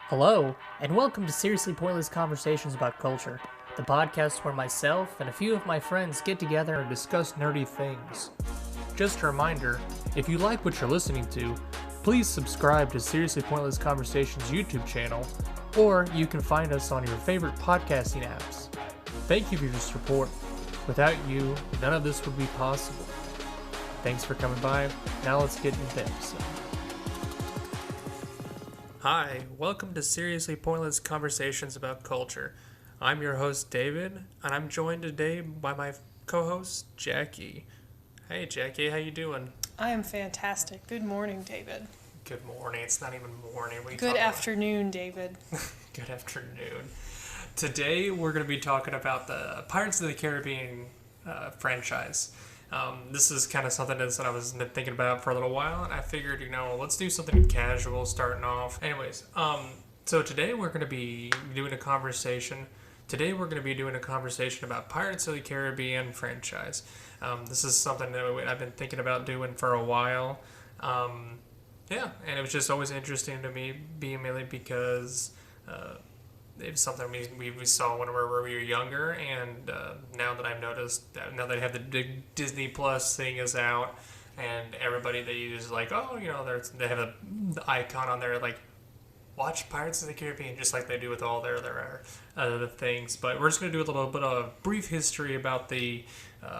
Hello, and welcome to Seriously Pointless Conversations About Culture, the podcast where myself and a few of my friends get together and discuss nerdy things. Just a reminder, if you like what you're listening to, please subscribe to Seriously Pointless Conversations YouTube channel, or you can find us on your favorite podcasting apps. Thank you for your support. Without you, none of this would be possible. Thanks for coming by. Now let's get into the episode. Hi, welcome to Seriously Pointless Conversations About Culture. I'm your host, David, and I'm joined today by my co-host, Jackie. Hey, Jackie, how you doing? I am fantastic. Good morning, David. Good morning. It's not even morning. Good afternoon, David. Good afternoon. Today, we're going to be talking about the Pirates of the Caribbean franchise. This is kind of something that I was thinking about for a little while, and I figured, let's do something casual starting off. Anyways, so today we're going to be doing a conversation. Today we're going to be doing a conversation about Pirates of the Caribbean franchise. This is something that I've been thinking about doing for a while. And it was just always interesting to me, mainly because it was something we saw when we were younger, and now that I've noticed, now that I have the Disney Plus thing is out, and everybody they use is like, they have the icon on there, like, watch Pirates of the Caribbean, just like they do with all their other things. But we're just going to do a little bit of brief history about the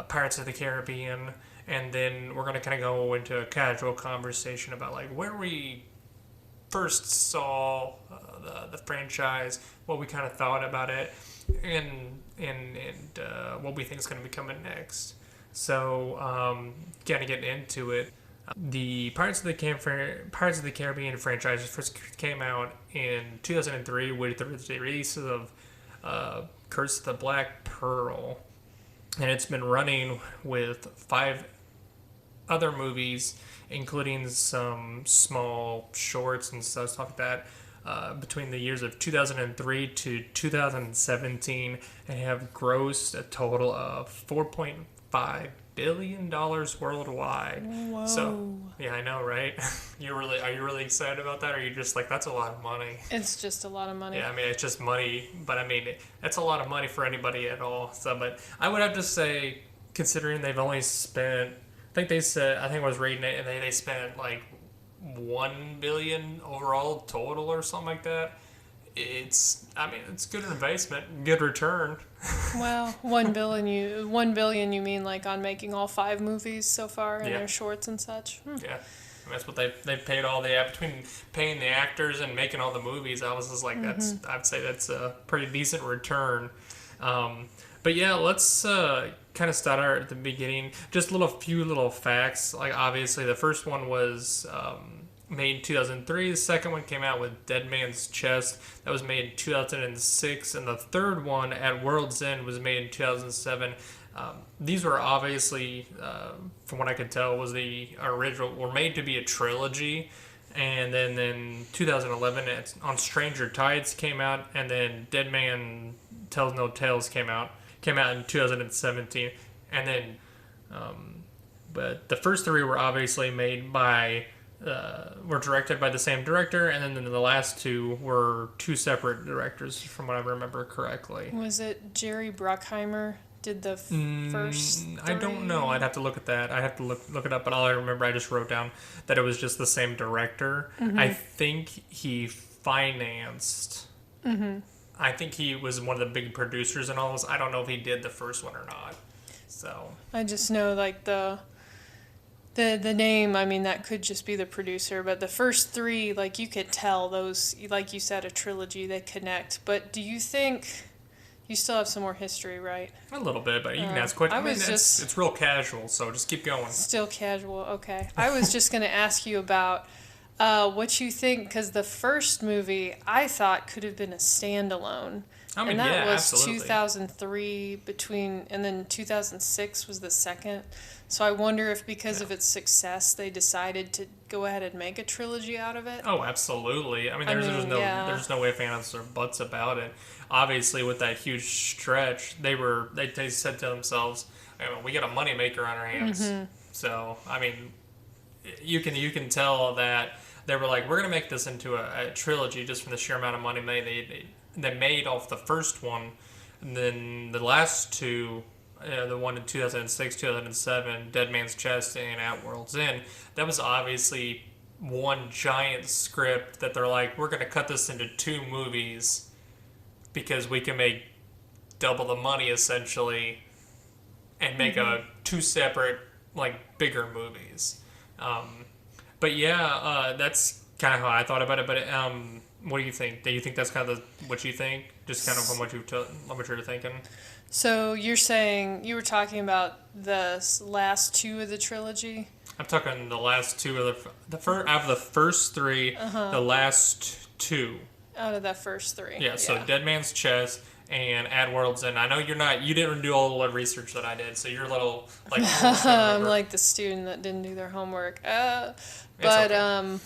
Pirates of the Caribbean, and then we're going to kind of go into a casual conversation about, like, where we first saw the franchise, what we kind of thought about it, and what we think is going to be coming next. So, kind of getting into it, the Pirates of the Caribbean franchise first came out in 2003 with the release of Curse of the Black Pearl, and it's been running with 5 other movies, including some small shorts and stuff like that, between the years of 2003 to 2017, and have grossed a total of $4.5 billion worldwide. Whoa. So, yeah, I know, right? Are you really excited about that, or are you just like, that's a lot of money? It's just a lot of money. Yeah, I mean, it's just money, but I mean, it's a lot of money for anybody at all. So, but I would have to say, considering they've only spent, I think I was reading it, and they spent like $1 billion overall total or something like that. It's good investment, good return. Well, $1 billion you mean like on making all 5 movies so far and their shorts and such? Yeah, I mean, that's what they paid all between paying the actors and making all the movies. I was just like, I'd say that's a pretty decent return. But yeah, let's kind of start at the beginning. Just a few little facts. Like, obviously, the first one was made in 2003. The second one came out with Dead Man's Chest. That was made in 2006. And the third one, At World's End, was made in 2007. These were obviously, from what I could tell, was the original, were made to be a trilogy. And then in 2011, On Stranger Tides came out. And then Dead Man Tells No Tales came out in 2017. And then, but the first 3 were obviously made by, were directed by the same director, and then the last 2 were 2 separate directors, from what I remember correctly. Was it Jerry Bruckheimer did the first 3? I don't know. I'd have to look at that. I'd have to look it up, but all I remember, I just wrote down that it was just the same director. Mm-hmm. I think he financed... Mm-hmm. I think he was one of the big producers in all this. I don't know if he did the first one or not. So I just know, like, the name, I mean, that could just be the producer, but the first 3, like, you could tell those, like you said, a trilogy, they connect. But do you think you still have some more history, right? A little bit, but you can ask questions. It's real casual, so just keep going. Still casual, okay. I was just going to ask you about what you think, because the first movie I thought could have been a standalone. And that was absolutely. 2003 and then 2006 was the second. So I wonder if because of its success, they decided to go ahead and make a trilogy out of it. Oh, absolutely. I mean, there's no way of ands or buts about it. Obviously, with that huge stretch, they said to themselves, we got a moneymaker on our hands. Mm-hmm. So, I mean, you can tell that they were like, we're gonna make this into a trilogy just from the sheer amount of money they made off the first one, and then the last two. The one in 2006, 2007, Dead Man's Chest, and At World's End. That was obviously one giant script that they're like, we're going to cut this into two movies because we can make double the money essentially and make two separate, like, bigger movies. But yeah, that's kind of how I thought about it. But what do you think? Do you think that's kind of what you think? Just kind of from what you're thinking? So you're saying you were talking about the last two of the trilogy? I'm talking the last two of the first out of the first three, the last two. Out of that first three. Yeah, so Dead Man's Chest and At World's End. I know you didn't do all the research that I did, so you're a little like I'm like the student that didn't do their homework. But okay.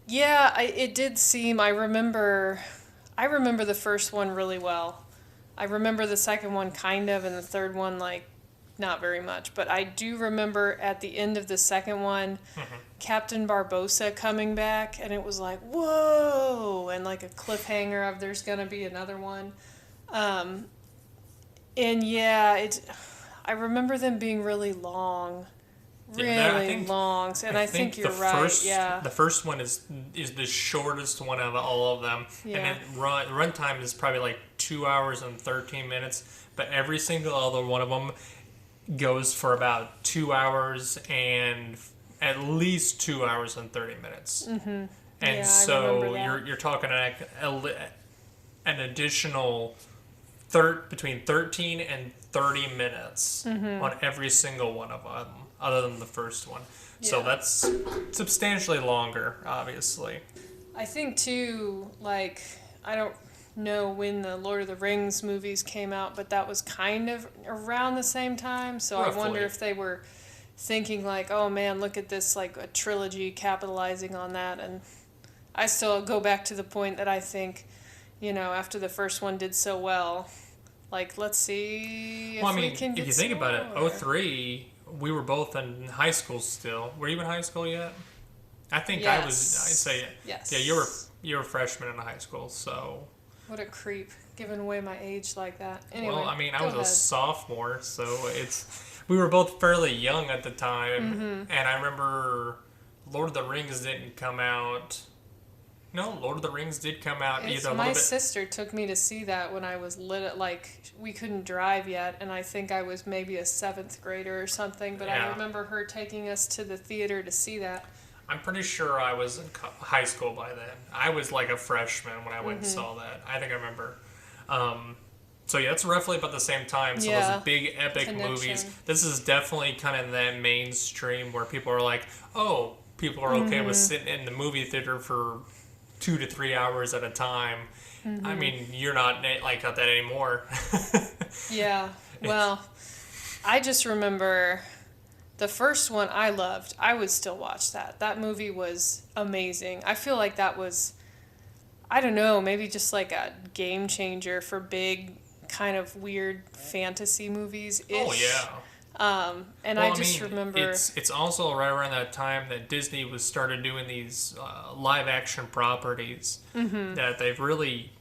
Yeah, it did seem. I remember the first one really well. I remember the second one kind of, and the third one like not very much. But I do remember at the end of the second one, Captain Barbossa coming back, and it was like whoa, and like a cliffhanger of there's gonna be another one. And yeah, I remember them being really long. Long, and I think you're right. Yeah, the first one is the shortest one of all of them, yeah. And then run time is probably like 2 hours and 13 minutes. But every single other one of them goes for about 2 hours and at least 2 hours and 30 minutes. Mm-hmm. And so you're talking an additional between 13 and 30 minutes on every single one of them, other than the first one. Yeah. So that's substantially longer, obviously. I think, too, like, I don't know when the Lord of the Rings movies came out, but that was kind of around the same time. So roughly. I wonder if they were thinking, like, oh, man, look at this, like, a trilogy capitalizing on that. And I still go back to the point that I think, you know, after the first one did so well, like, let's see if we can get if you think about it, 2003, we were both in high school still. Were you in high school yet? I think yes. I'd say it. Yes. Yeah, you were a freshman in high school, so. What a creep, giving away my age like that. Anyway, well, I mean, I was a sophomore, so we were both fairly young at the time, and I remember Lord of the Rings didn't come out. No, Lord of the Rings did come out either a little bit. My sister took me to see that when I was we couldn't drive yet, and I think I was maybe a 7th grader or something, but I remember her taking us to the theater to see that. I'm pretty sure I was in high school by then. I was like a freshman when I went and saw that. I think I remember. So yeah, it's roughly about the same time. So those big epic movies. This is definitely kind of that mainstream where people are like, oh, people are okay with sitting in the movie theater for 2 to 3 hours at a time. I mean, you're not like that anymore. Yeah. Well, I just remember the first one I loved. I would still watch that. That movie was amazing. I feel like that was, I don't know, maybe just like a game changer for big kind of weird fantasy movies-ish. Oh, yeah. And well, I just remember it's also right around that time that Disney was started doing these live action properties that they've really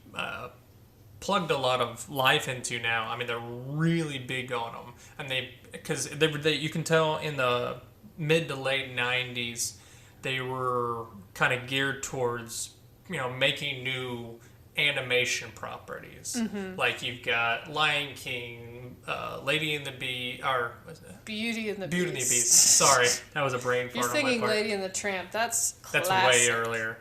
plugged a lot of life into now. I mean, they're really big on them, and because you can tell in the mid to late 90s they were kind of geared towards making new animation properties. Like you've got Lion King, Lady and the Bee, or Beauty and the Beast. Sorry, that was a brain fart. You're thinking on my part. Lady and the Tramp. That's classic. That's way earlier.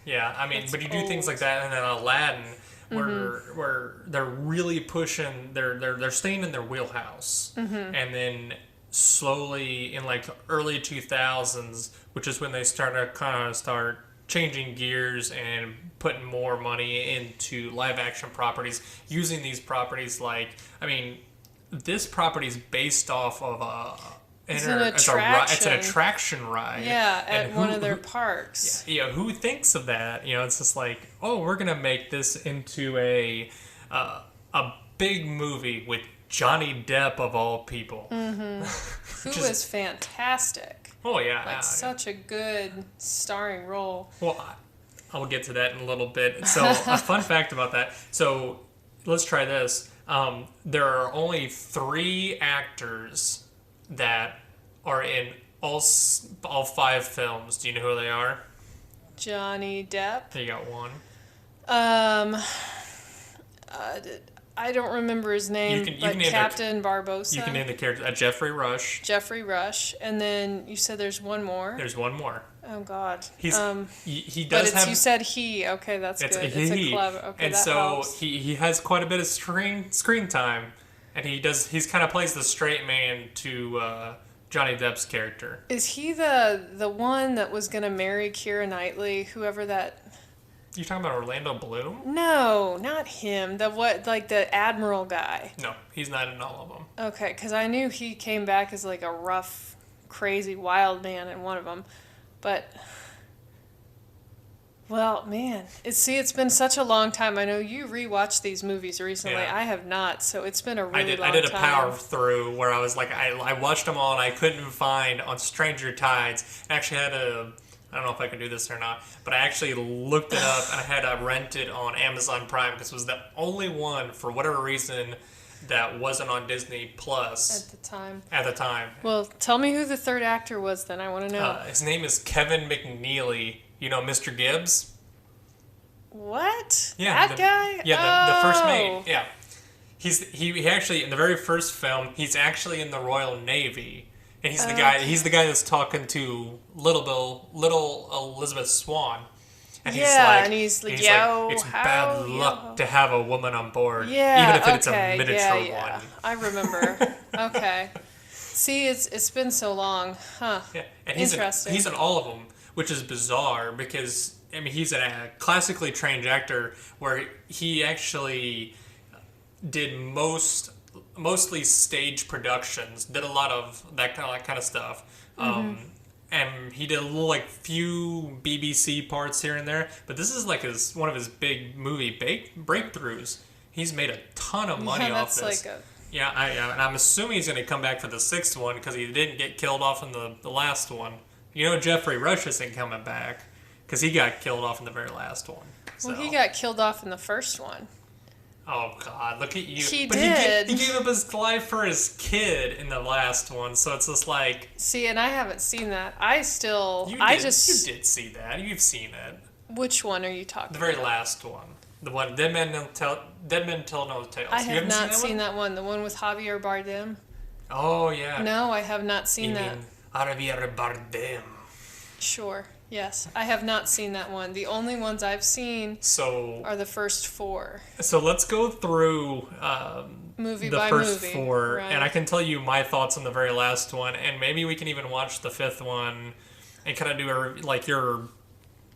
Yeah, I mean, but you do things like that, and then Aladdin, where they're really pushing, they're staying in their wheelhouse, and then slowly in like early 2000s, which is when they start changing gears and putting more money into live action properties, using these properties like, I mean, this property is based off of it's an attraction ride. Yeah, at one of their parks. Yeah, who thinks of that? It's just like, oh, we're gonna make this into a big movie with Johnny Depp of all people. Who is fantastic. Oh yeah, Like yeah. such a good starring role. Well, I'll get to that in a little bit. So, a fun fact about that. So, let's try this. There are only 3 actors that are in all 5 films. Do you know who they are? Johnny Depp. You got one. Um, uh, I don't remember his name, You can but name Captain Barbosa. You can name the character. Jeffrey Rush. Jeffrey Rush, and then you said there's one more. There's one more. Oh God. He's he But does have. you said he. Okay, that's It's good. a It's he. a clever. Okay, And that so helps. he has quite a bit of screen time, and he's kind of plays the straight man to Johnny Depp's character. Is he the one that was gonna marry Keira Knightley? Whoever that. You talking about Orlando Bloom? No, not him. The admiral guy. No, he's not in all of them. Okay, because I knew he came back as like a rough, crazy, wild man in one of them, but. Well, man, it's been such a long time. I know you rewatched these movies recently. Yeah. I have not, so it's been a really long time. I did a power through where I was like, I watched them all and I couldn't find on Stranger Tides. I actually had I don't know if I can do this or not, but I actually looked it up and I had to rent it on Amazon Prime because it was the only one, for whatever reason, that wasn't on Disney Plus At the time. at the time. Well, tell me who the third actor was then. I want to know. His name is Kevin McNeely. You know Mr. Gibbs? What? Yeah, That guy? Yeah, the first Oh. mate. Yeah. He actually, in the very first film, he's actually in the Royal Navy. And he's the guy that's talking to little Elizabeth Swan. And Yeah, and he's like, yo, it's how, bad yo." luck to have a woman on board, Yeah, even if it's a okay, miniature yeah. one. I remember. Okay. See, it's been so long. Huh. Yeah, and he's Interesting. in all of them, which is bizarre because I mean he's a classically trained actor where he actually did mostly stage productions, did a lot of that kind of stuff. And he did a little few BBC parts here and there, but this is like one of his big movie breakthroughs. He's made a ton of money off this. Yeah, and I'm assuming he's going to come back for the 6th one because he didn't get killed off in the last one. You know, Jeffrey Rush isn't coming back because he got killed off in the very last one. So. Well, he got killed off in the first one. Oh God! Look at you. He but did. He gave up his life for his kid in the last one, so it's just like. See, and I haven't seen that. You did see that. You've seen it. Which one are you talking The very about? last one. The one Dead Men Tell No Tales. I You have haven't not seen seen that one. The one with Javier Bardem. Oh yeah. No, I have not seen You that. mean Javier Bardem. Sure. Yes, I have not seen that one. The only ones I've seen So. are the first 4. So let's go through Movie the by first movie. 4, Right. and I can tell you my thoughts on the very last one, and maybe we can even watch the 5th one and kind of do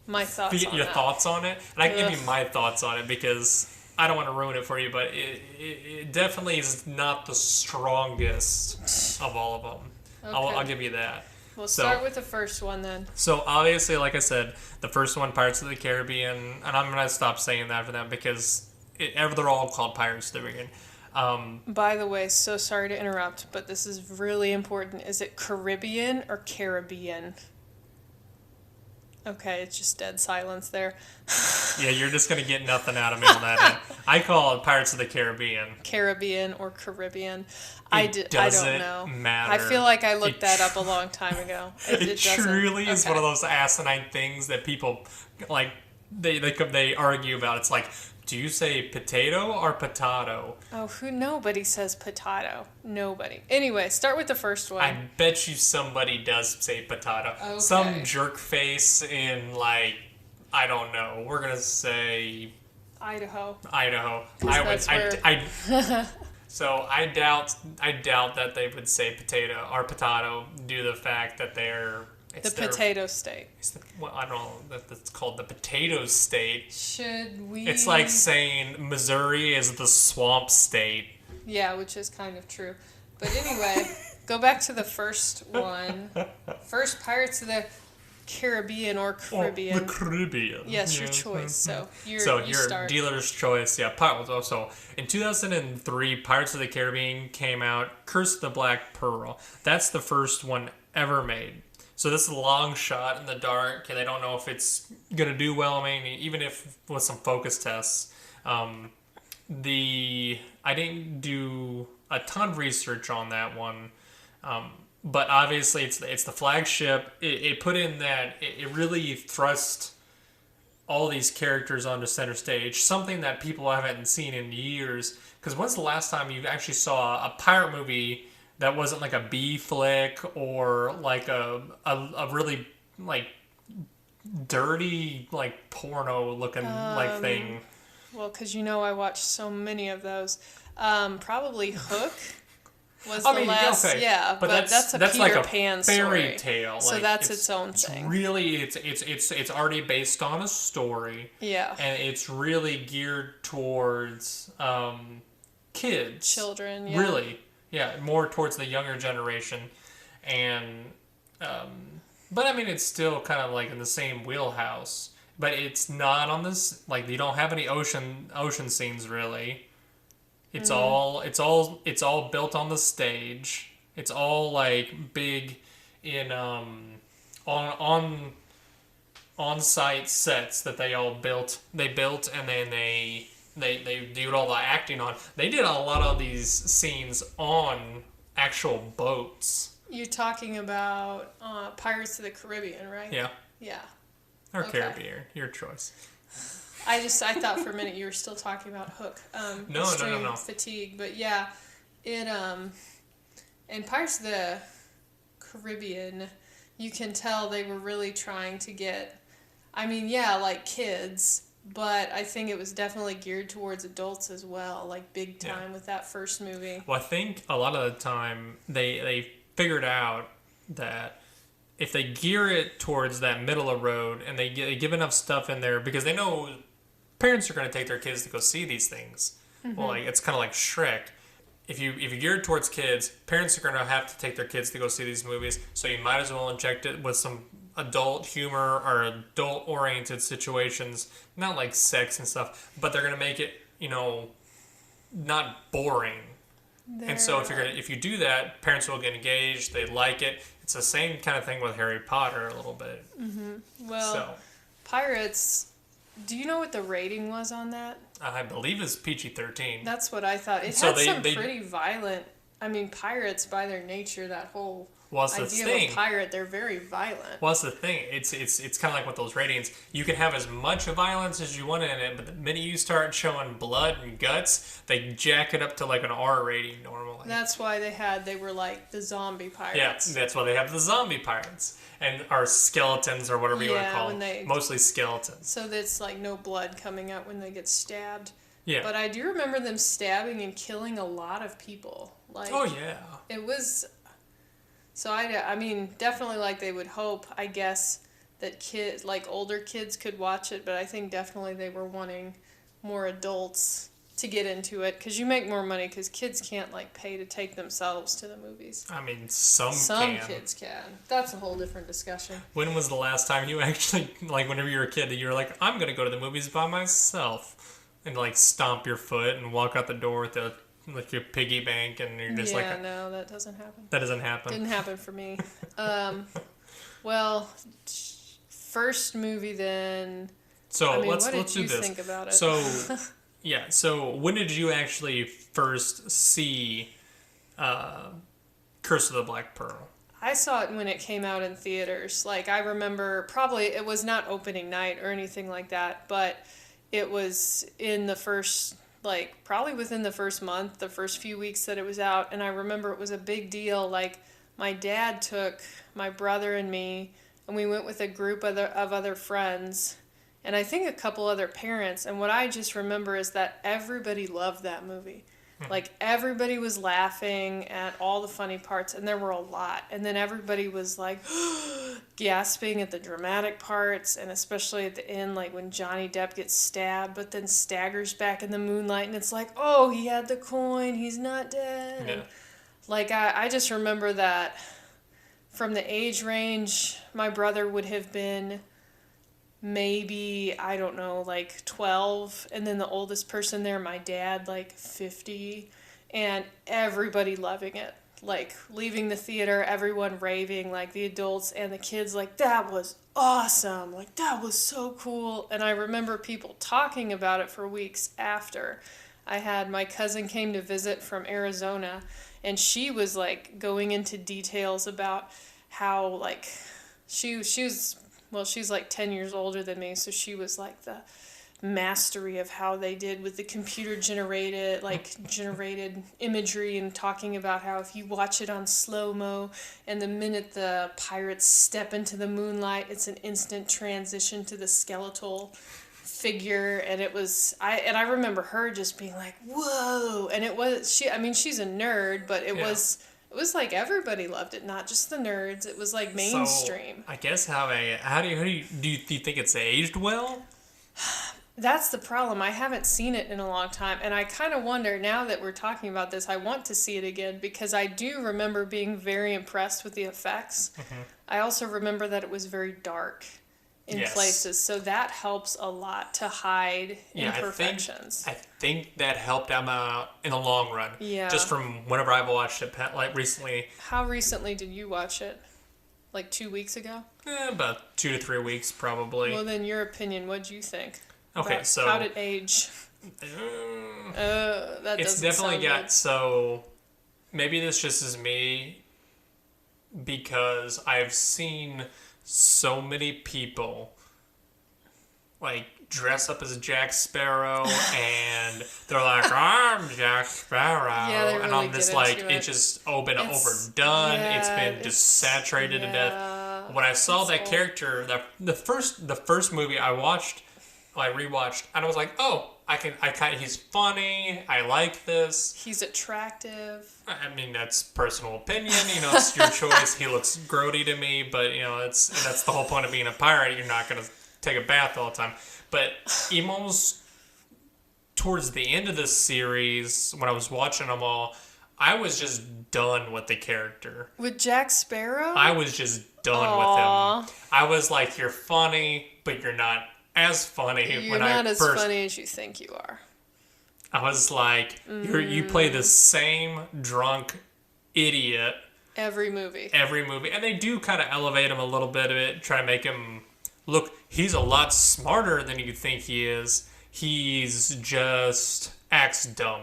My thoughts on your that. thoughts on it, and I can give Ugh. you my thoughts on it because I don't want to ruin it for you, but it definitely is not the strongest of all of them. Okay. I'll give you that. We'll So- start with the first one then. So obviously, like I said, the first one, Pirates of the Caribbean, and I'm gonna stop saying that for them because they're all called Pirates of the Caribbean. By the way, so sorry to interrupt, but this is really important. Is it Caribbean or Caribbean? Okay, it's just dead silence there. Yeah, you're just gonna get nothing out of me on that end. I call it Pirates of the Caribbean. Caribbean or Caribbean. I don't doesn't know. matter. I feel like I looked It that up a long time ago. It doesn't. truly is Okay. one of those asinine things that people like. They argue about. It's like, do you say potato or potato? Oh, nobody says potato. Nobody. Anyway, start with the first one. I bet you somebody does say potato. Okay. Some jerk face in I don't know. We're gonna say Idaho. Idaho. 'Cause that's So I doubt that they would say potato or potato due to the fact that The potato state. I don't know that's called the potato state. Should we? It's like saying Missouri is the swamp state. Yeah, which is kind of true. But anyway, go back to the first one. First Pirates of the Caribbean or Caribbean. Oh, the Caribbean. Yes, your choice. So you your start. dealer's choice. Yeah, Pirates. So in 2003, Pirates of the Caribbean came out. Curse of the Black Pearl. That's the first one ever made. So this is a long shot in the dark, and they don't know if it's gonna do well. I mean, even if with some focus tests, um, I didn't do a ton of research on that one, but obviously it's the flagship. It put in that it really thrust all these characters onto center stage, something that people haven't seen in years. Because when's the last time you actually saw a pirate movie that wasn't like a B flick or like a really like dirty like porno looking like thing? Well, because I watched so many of those. Probably Hook was I the mean, last, okay, yeah, but that's a that's Peter like a Pan fairy story. tale. So Like, that's its own thing. Really, it's already based on a story, Yeah. and it's really geared towards kids, Children, yeah. Really, yeah, more towards the younger generation, and but I mean, it's still kind of like in the same wheelhouse. But it's not on this, like, you don't have any ocean scenes really. It's all built on the stage. It's all like big in on site sets that they all built. They built, and then they did all the acting on. They did a lot of these scenes on actual boats. You're talking about Pirates of the Caribbean, right? Yeah. Yeah. Or Okay. Caribbean, your choice. I thought for a minute you were still talking about Hook. No. Extreme Fatigue, but yeah, it in Pirates of the Caribbean, you can tell they were really trying to get, I mean, yeah, like kids, but I think it was definitely geared towards adults as well, like big time with that first movie. Well, I think a lot of the time they figured out that if they gear it towards that middle of road and they give enough stuff in there, because they know parents are going to take their kids to go see these things. Well, like, it's kind of like Shrek. If you gear it towards kids, parents are going to have to take their kids to go see these movies. So you might as well inject it with some adult humor or adult oriented situations, not like sex and stuff, but they're going to make it, not boring. And so if you do that, parents will get engaged. They like it. It's the same kind of thing with Harry Potter a little bit. Well, Pirates, do you know what the rating was on that? I believe it's PG-13. That's what I thought. It had some pretty violent. I mean, pirates by their nature, that whole idea of a pirate, they're very violent. Well, that's the thing. It's kind of like with those ratings. You can have as much violence as you want in it, but the minute you start showing blood and guts, they jack it up to like an R rating normally. That's why they were like the zombie pirates. Yeah, that's why they have the zombie pirates. And our skeletons or whatever you want to call them. Mostly skeletons. So that's like no blood coming out when they get stabbed. Yeah. But I do remember them stabbing and killing a lot of people. Like, oh, yeah. It was... So I mean, definitely like they would hope, I guess, that older kids could watch it, but I think definitely they were wanting more adults to get into it, because you make more money, because kids can't like pay to take themselves to the movies. I mean, some kids can. That's a whole different discussion. When was the last time you actually, like, whenever you were a kid, that you were like, I'm going to go to the movies by myself, and like stomp your foot and walk out the door with your piggy bank, and you're just no, that doesn't happen. That doesn't happen. Didn't happen for me. Well, first movie then. So I mean, let's what do did you this. think about it? So yeah. So when did you actually first see Curse of the Black Pearl? I saw it when it came out in theaters. Like, I remember, probably it was not opening night or anything like that, but it was in the first, like, probably within the first month, the first few weeks that it was out, and I remember it was a big deal. Like, my dad took my brother and me, and we went with a group of other friends, and I think a couple other parents, and what I just remember is that everybody loved that movie. Like, everybody was laughing at all the funny parts, and there were a lot. And then everybody was, like, gasping at the dramatic parts, and especially at the end, like, when Johnny Depp gets stabbed, but then staggers back in the moonlight, and it's like, oh, he had the coin, he's not dead. Yeah. And, like, I just remember that from the age range, my brother would have been maybe, I don't know, like 12, and then the oldest person there, my dad, like 50, and everybody loving it. like leaving the theater, everyone raving, like the adults and the kids, like that was awesome, like that was so cool. And I remember people talking about it for weeks after. I had my cousin came to visit from Arizona, and she was like going into details about how like she was, well, she's like 10 years older than me, so she was like the mastery of how they did with the computer generated imagery, and talking about how if you watch it on slow-mo and the minute the pirates step into the moonlight, it's an instant transition to the skeletal figure. And it was I remember her just being like, whoa. And it was she's a nerd, but it was like everybody loved it, not just the nerds. It was like mainstream. So, I guess how do you think it's aged well? That's the problem. I haven't seen it in a long time, and I kind of wonder, now that we're talking about this, I want to see it again, because I do remember being very impressed with the effects. Mm-hmm. I also remember that it was very dark in places, so that helps a lot to hide imperfections. I think that helped them out in the long run. Yeah. Just from whenever I've watched it, like recently. How recently did you watch it? Like 2 weeks ago? About 2 to 3 weeks, probably. Well, then your opinion, what do you think? Okay, so how did it age? That it's doesn't definitely sound got good. so. Maybe this just is me, because I've seen so many people like dress up as Jack Sparrow, and they're like, "I'm Jack Sparrow," Yeah, they really and I'm just get like, into it. it's just been overdone. It's been just saturated to death. When I saw that character, the first movie I watched. I rewatched, and I was like, "Oh, he's funny. I like this. He's attractive." I mean, that's personal opinion. It's your choice. He looks grody to me, but that's the whole point of being a pirate. You're not gonna take a bath all the time. But almost towards the end of this series, when I was watching them all, I was just done with the character. With Jack Sparrow? I was just done with him. I was like, "You're funny, but you're not as funny." You're not as funny as you think you are. I was like, you play the same drunk idiot every movie, and they do kind of elevate him a little bit, try to make him look. He's a lot smarter than you think he is. He's just acts dumb.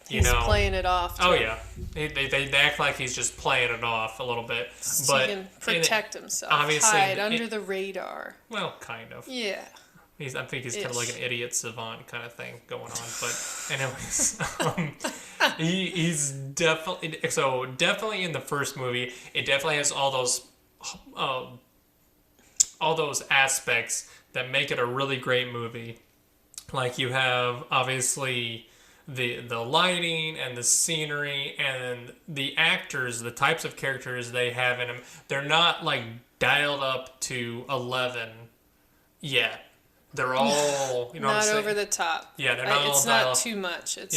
He's playing it off. Oh yeah, they act like he's just playing it off a little bit, so but he can protect himself, obviously hide under the radar. Well, kind of. Yeah. I think he's kind of like an idiot savant kind of thing going on. But anyways, he's definitely in the first movie. It definitely has all those aspects that make it a really great movie. Like, you have obviously the lighting and the scenery and the actors, the types of characters they have in them. They're not like dialed up to 11 yet. They're all, not over the top. Yeah, they're not all it's dialed not up. too much. It's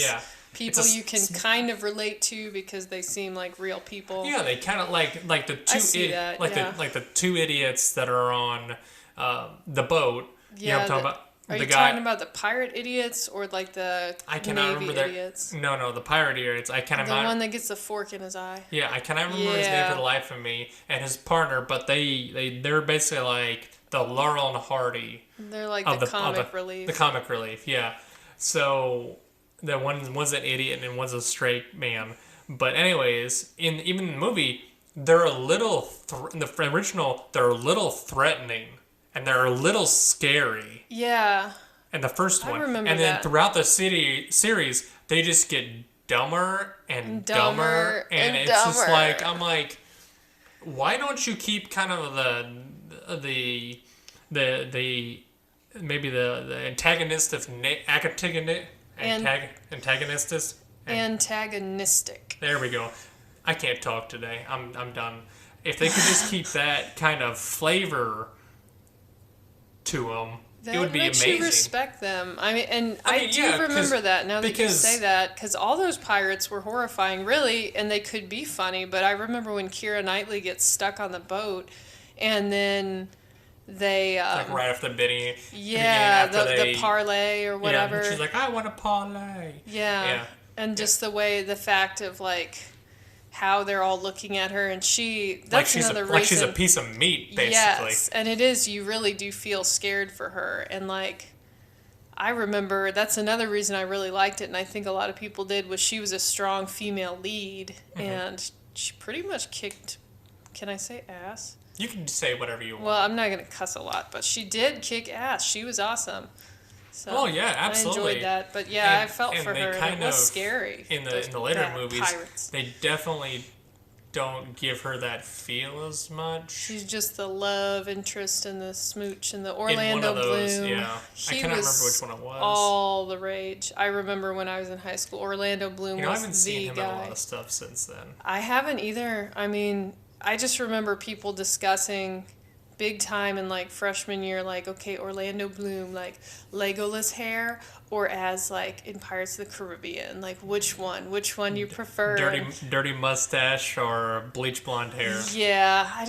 people it's you can kind of relate to because they seem like real people. Yeah, they kind of like the the two idiots that are on the boat. Yeah, I'm talking about. Are you talking about the pirate idiots or like the Navy idiots? No, the pirate idiots. I cannot. The one that gets the fork in his eye. Yeah, I cannot remember his name for the life of me, and his partner. But they're basically like the Laurel and Hardy. They're like the comic relief. The comic relief, yeah. So the one's an idiot and one's a straight man. But anyways, even in the movie, they're a little in the original. They're a little threatening. And they're a little scary. Yeah. And the first one. I remember and then that. throughout the series, they just get dumber and dumber. And it's just like, I'm like, why don't you keep kind of the maybe the antagonistic. There we go. I can't talk today. I'm done. If they could just keep that kind of flavor to them, it would be amazing. You respect them. I do remember that now that you say that, because all those pirates were horrifying, really, and they could be funny. But I remember when Keira Knightley gets stuck on the boat, and then they like right after the bidding. The parlay or whatever. Yeah, she's like, I want a parlay. Yeah. And just the fact of like how they're all looking at her, and that's another reason. Like she's a piece of meat, basically. Yes, and it is. You really do feel scared for her, and like, I remember that's another reason I really liked it, and I think a lot of people did, was she was a strong female lead, and she pretty much kicked. Can I say ass? You can say whatever you want. Well, I'm not gonna cuss a lot, but she did kick ass. She was awesome. So oh yeah, absolutely. I enjoyed that, but yeah, I felt for her. And it was scary. In the later movies, pirates. They definitely don't give her that feel as much. She's just the love interest and the smooch and the Orlando in one of those, Bloom. Yeah, I cannot remember which one it was. All the rage. I remember when I was in high school, Orlando Bloom was the guy. I haven't seen him in a lot of stuff since then. I haven't either. I mean, I just remember people discussing big time in like freshman year, like, okay, Orlando Bloom, like Legolas hair, or as like in Pirates of the Caribbean, like which one you prefer? Dirty mustache or bleach blonde hair? Yeah, I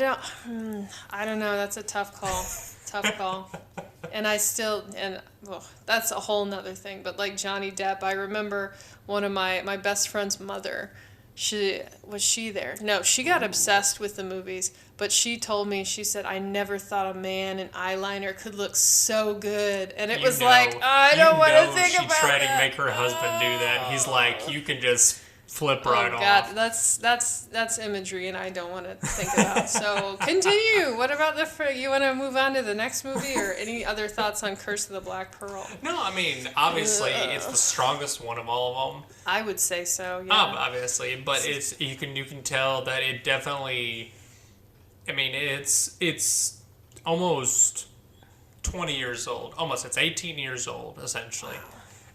don't know. That's a tough call. Tough call. And that's a whole nother thing. But like Johnny Depp, I remember one of my best friend's mother. Was she there? No, she got obsessed with the movies, but she told me, she said, I never thought a man in eyeliner could look so good. And it was like, I don't want to think about that. She tried to make her husband do that. He's like, you can just flip right off. God, that's imagery, and I don't want to think about. So continue. What about you want to move on to the next movie, or any other thoughts on Curse of the Black Pearl? No, I mean, obviously it's the strongest one of all of them. I would say so. Yeah. Obviously, but you can tell that it definitely. I mean, it's almost 20 years old. Almost, it's 18 years old essentially,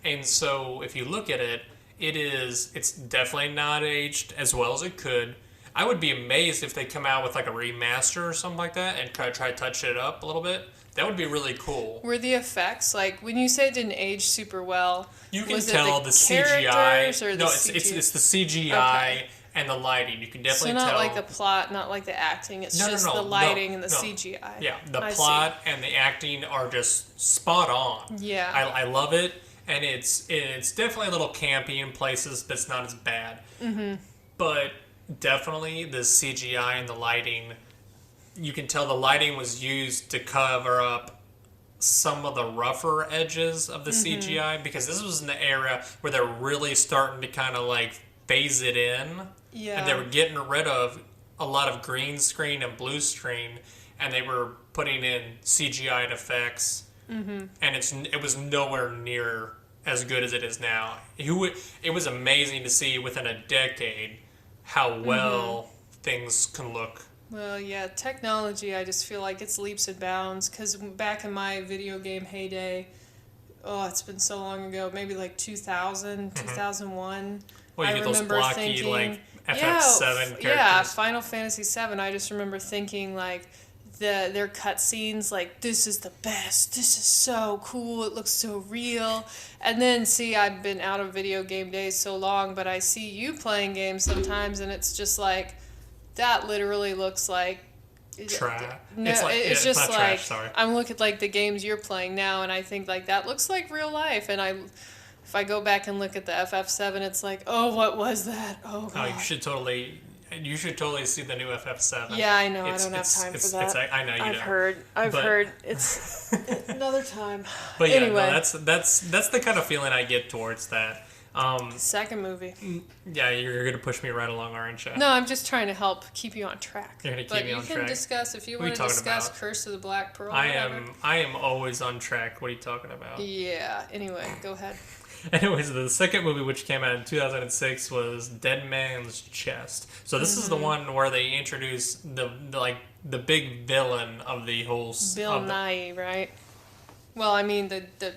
and so if you look at it. It's definitely not aged as well as it could. I would be amazed if they come out with like a remaster or something like that and try to touch it up a little bit. That would be really cool. Were the effects, like when you say it didn't age super well, you can tell the CGI. Or no, it's the CGI and the lighting. You can definitely tell. So not like the plot, not like the acting. It's just the lighting and the CGI. Yeah, the plot and the acting are just spot on. Yeah, I love it. And it's definitely a little campy in places, but it's not as bad. Mm-hmm. But definitely the CGI and the lighting, you can tell the lighting was used to cover up some of the rougher edges of the CGI, because this was in the era where they're really starting to kind of like phase it in. Yeah. And they were getting rid of a lot of green screen and blue screen, and they were putting in CGI effects. Mm-hmm. And it was nowhere near as good as it is now. It was amazing to see within a decade how well things can look. Well, yeah, technology, I just feel like it's leaps and bounds, because back in my video game heyday, it's been so long ago, maybe like 2000, 2001. Well, you get those blocky, thinking, like, FF7 characters. Yeah, Final Fantasy VII, I just remember thinking, like, their cutscenes, like, this is the best, this is so cool, it looks so real. And then, I've been out of video game days so long, but I see you playing games sometimes, and it's just like, that literally looks like trash. No, it's just like trash, sorry. I'm looking at like the games you're playing now, and I think like that looks like real life. And if I go back and look at the FF7, it's like, oh, what was that? Oh, God. Oh, you should totally see the new FF7. Yeah, I know. I don't have time for that. I know you don't. I've heard. It's another time. But yeah, anyway. No, that's the kind of feeling I get towards that. Second movie. Yeah, you're gonna push me right along, aren't you? No, I'm just trying to help keep you on track. You're gonna keep me on track. But you can discuss if you want to discuss Curse of the Black Pearl. I am always on track. What are you talking about? Yeah. Anyway, go ahead. Anyways, the second movie, which came out in 2006, was Dead Man's Chest. So this is the one where they introduce the big villain of the whole. Bill Nye, right? Well, I mean the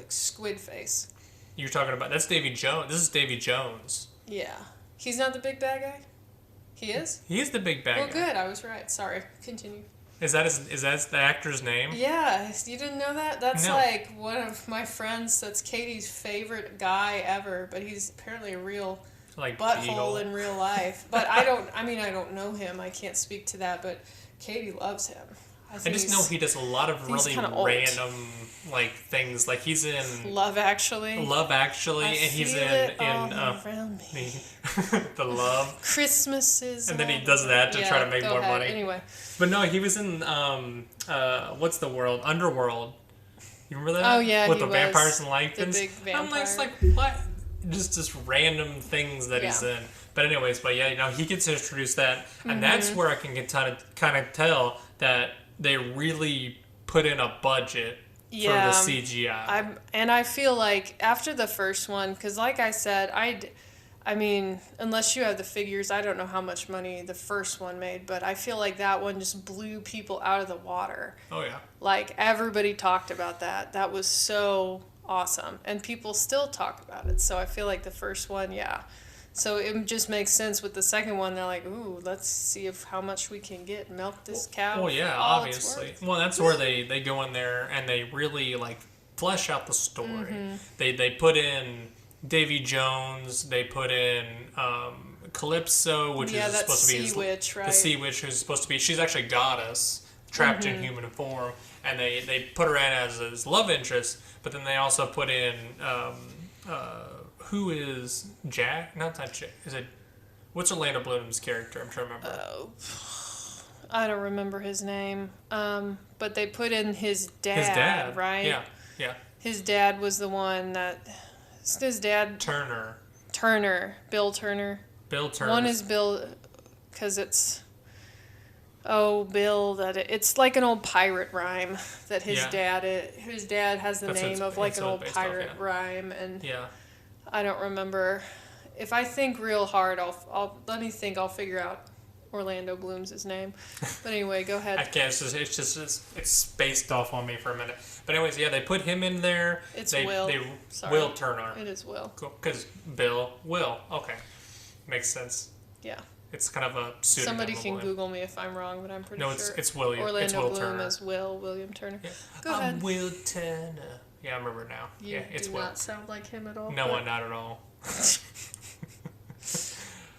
squid face. You're talking about, that's Davy Jones. This is Davy Jones. Yeah. He's not the big bad guy? He is? He is the big bad guy. Well, good. I was right. Sorry. Continue. Is that the actor's name? Yeah. You didn't know that? That's no. like one of my friends. That's Katie's favorite guy ever, but he's apparently a real butthole in real life. But I don't know him. I can't speak to that, but Katie loves him. I just know he does a lot of really random like things. Like he's in Love Actually. Love Actually, I and he's feel in it all around me. the Love, Christmas is. and then he does that to try to make go more ahead. money. Anyway. But no, he was in what's the world? Underworld. You remember that? Oh yeah, with he the was vampires and the Langtons. big vampire. I'm like, it's like what? Just random things that he's in. But anyways, yeah, he gets introduced that, and that's where I can kind of tell that they really put in a budget for the CGI. I feel like after the first one, because like I said, I mean, unless you have the figures, I don't know how much money the first one made, but I feel like that one just blew people out of the water. Oh yeah. Like everybody talked about that. That was so awesome, and people still talk about it. So I feel like the first one, yeah. So it just makes sense with the second one. They're like, ooh, let's see how much we can get. Milk this cow. Well, yeah, obviously. Well, that's where they go in there and they really like flesh out the story. They put in Davy Jones. They put in Calypso, which is supposed to be sea witch, right? The sea witch, who's supposed to be. She's actually a goddess trapped in human form, and they put her in as love interest. But then they also put in. Who is Jack? Not that Jack. Is it? What's Orlando Bloom's character? I'm trying to remember. I don't remember his name. But they put in his dad. His dad, right? Yeah. His dad was the one that. His dad. Turner. Bill Turner. Bill Turner. One is Bill, because it's. Oh, Bill! It's like an old pirate rhyme that his dad. His dad has the name of like an old pirate rhyme, and. Yeah. I don't remember. If I think real hard, I'll let me think. I'll figure out Orlando Bloom's his name. But anyway, go ahead. I can't. It's spaced off on me for a minute. But anyways, yeah, they put him in there. It's Will. Sorry. Will Turner. It is Will. Cool. Because Will. Okay, makes sense. Yeah. It's kind of a pseudonym. Somebody can Google me if I'm wrong, but I'm pretty sure. No, it's William. Orlando Will Bloom Turner. is William Turner. Yeah. Go ahead. Will Turner. Yeah, I remember now. It's do Will. Not sound like him at all. No, not at all.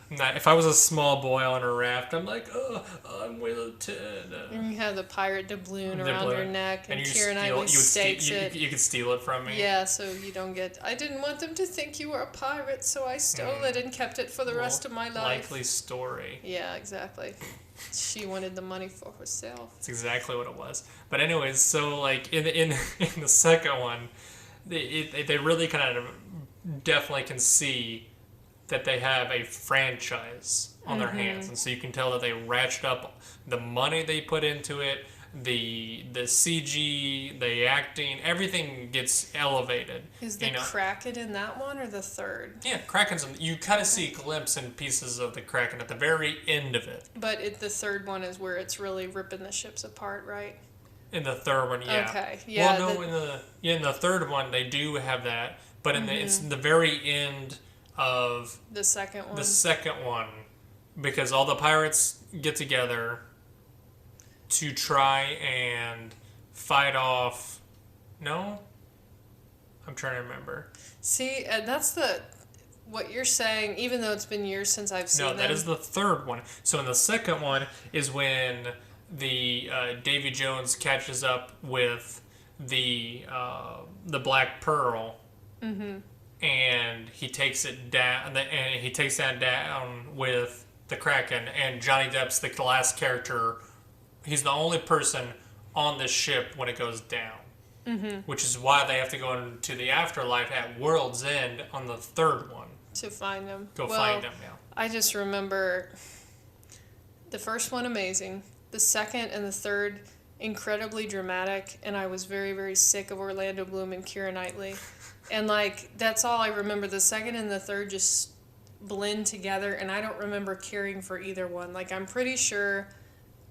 If I was a small boy on a raft, I'm like, oh, I'm Will Turner. And you have the pirate doubloon around your neck, and Keira Knightley stakes it. You could steal it from me. Yeah, so you don't get. I didn't want them to think you were a pirate, so I stole it and kept it for the rest of my life. Likely story. Yeah, exactly. She wanted the money for herself. That's exactly what it was. But anyways, so like in the second one, they really kind of definitely can see that they have a franchise on their hands, and so you can tell that they ratchet up the money they put into it, the CG, the acting, everything gets elevated. Is the Kraken in that one or the third? Yeah, Kraken's. You kind of see a glimpse and pieces of the Kraken at the very end of it. But the third one is where it's really ripping the ships apart, right? In the third one, yeah. Okay, yeah. Well, no, in the third one they do have that, but it's the very end of the second one. The second one, because all the pirates get together to try and fight off. No, I'm trying to remember. See, and that's what you're saying. Even though it's been years since I've seen them. No, that is the third one. So in the second one is when the Davy Jones catches up with the Black Pearl. Mm-hmm. And he takes it down, and he takes that down with the Kraken. And Johnny Depp's the last character. He's the only person on the ship when it goes down, which is why they have to go into the afterlife at World's End on the third one to find him. Find him. Yeah. I just remember the first one amazing, the second and the third incredibly dramatic, and I was very, very sick of Orlando Bloom and Keira Knightley. And, like, that's all I remember. The second and the third just blend together, and I don't remember caring for either one. Like, I'm pretty sure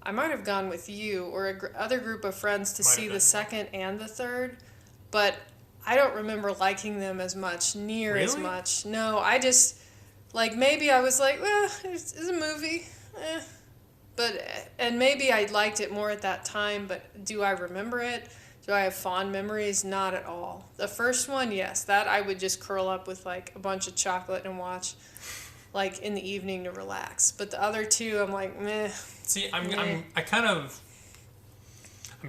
I might have gone with you or other group of friends to see the second and the third, but I don't remember liking them as much, as much. No, I just, like, maybe I was like, well, it's a movie, and maybe I liked it more at that time, but do I remember it? Do I have fond memories? Not at all. The first one, yes. That I would just curl up with like a bunch of chocolate and watch like in the evening to relax. But the other two, I'm like, meh. See, I'm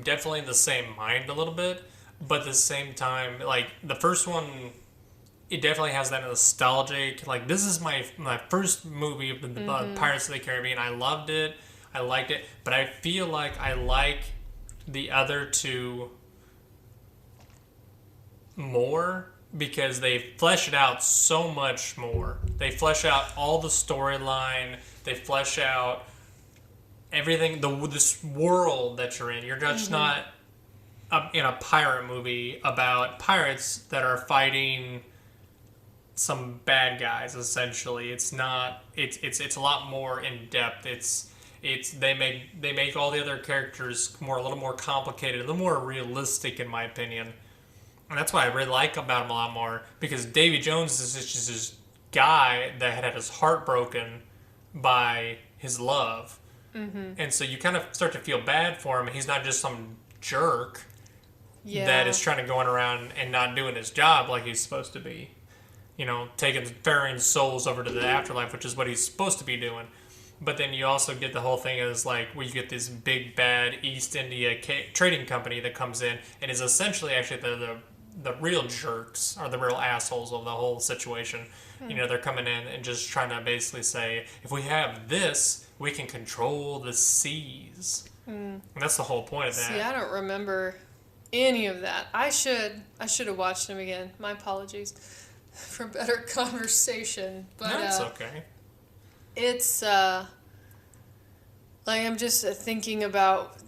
definitely in the same mind a little bit. but at the same time, like the first one, it definitely has that nostalgic. Like this is my first movie of the Pirates of the Caribbean. I loved it. I liked it, but I feel like I like the other two more because they flesh it out so much more. They flesh out all the storyline. They flesh out everything. This world that you're in. You're just not in a pirate movie about pirates that are fighting some bad guys. Essentially, it's not. It's a lot more in depth. They make all the other characters a little more complicated, a little more realistic, in my opinion. And that's what I really like about him a lot more, because Davy Jones is just this guy that had his heart broken by his love. And so you kind of start to feel bad for him. He's not just some jerk that is trying to go around and not doing his job like he's supposed to be. You know, ferrying souls over to the afterlife, which is what he's supposed to be doing. But then you also get the whole thing is like where you get this big bad East India trading company that comes in and is essentially actually the real jerks, or the real assholes of the whole situation. You know, they're coming in and just trying to basically say, if we have this, we can control the seas. And that's the whole point of that. See, I don't remember any of that. I should have watched them again. My apologies for better conversation. But That's okay. It's like I'm just thinking about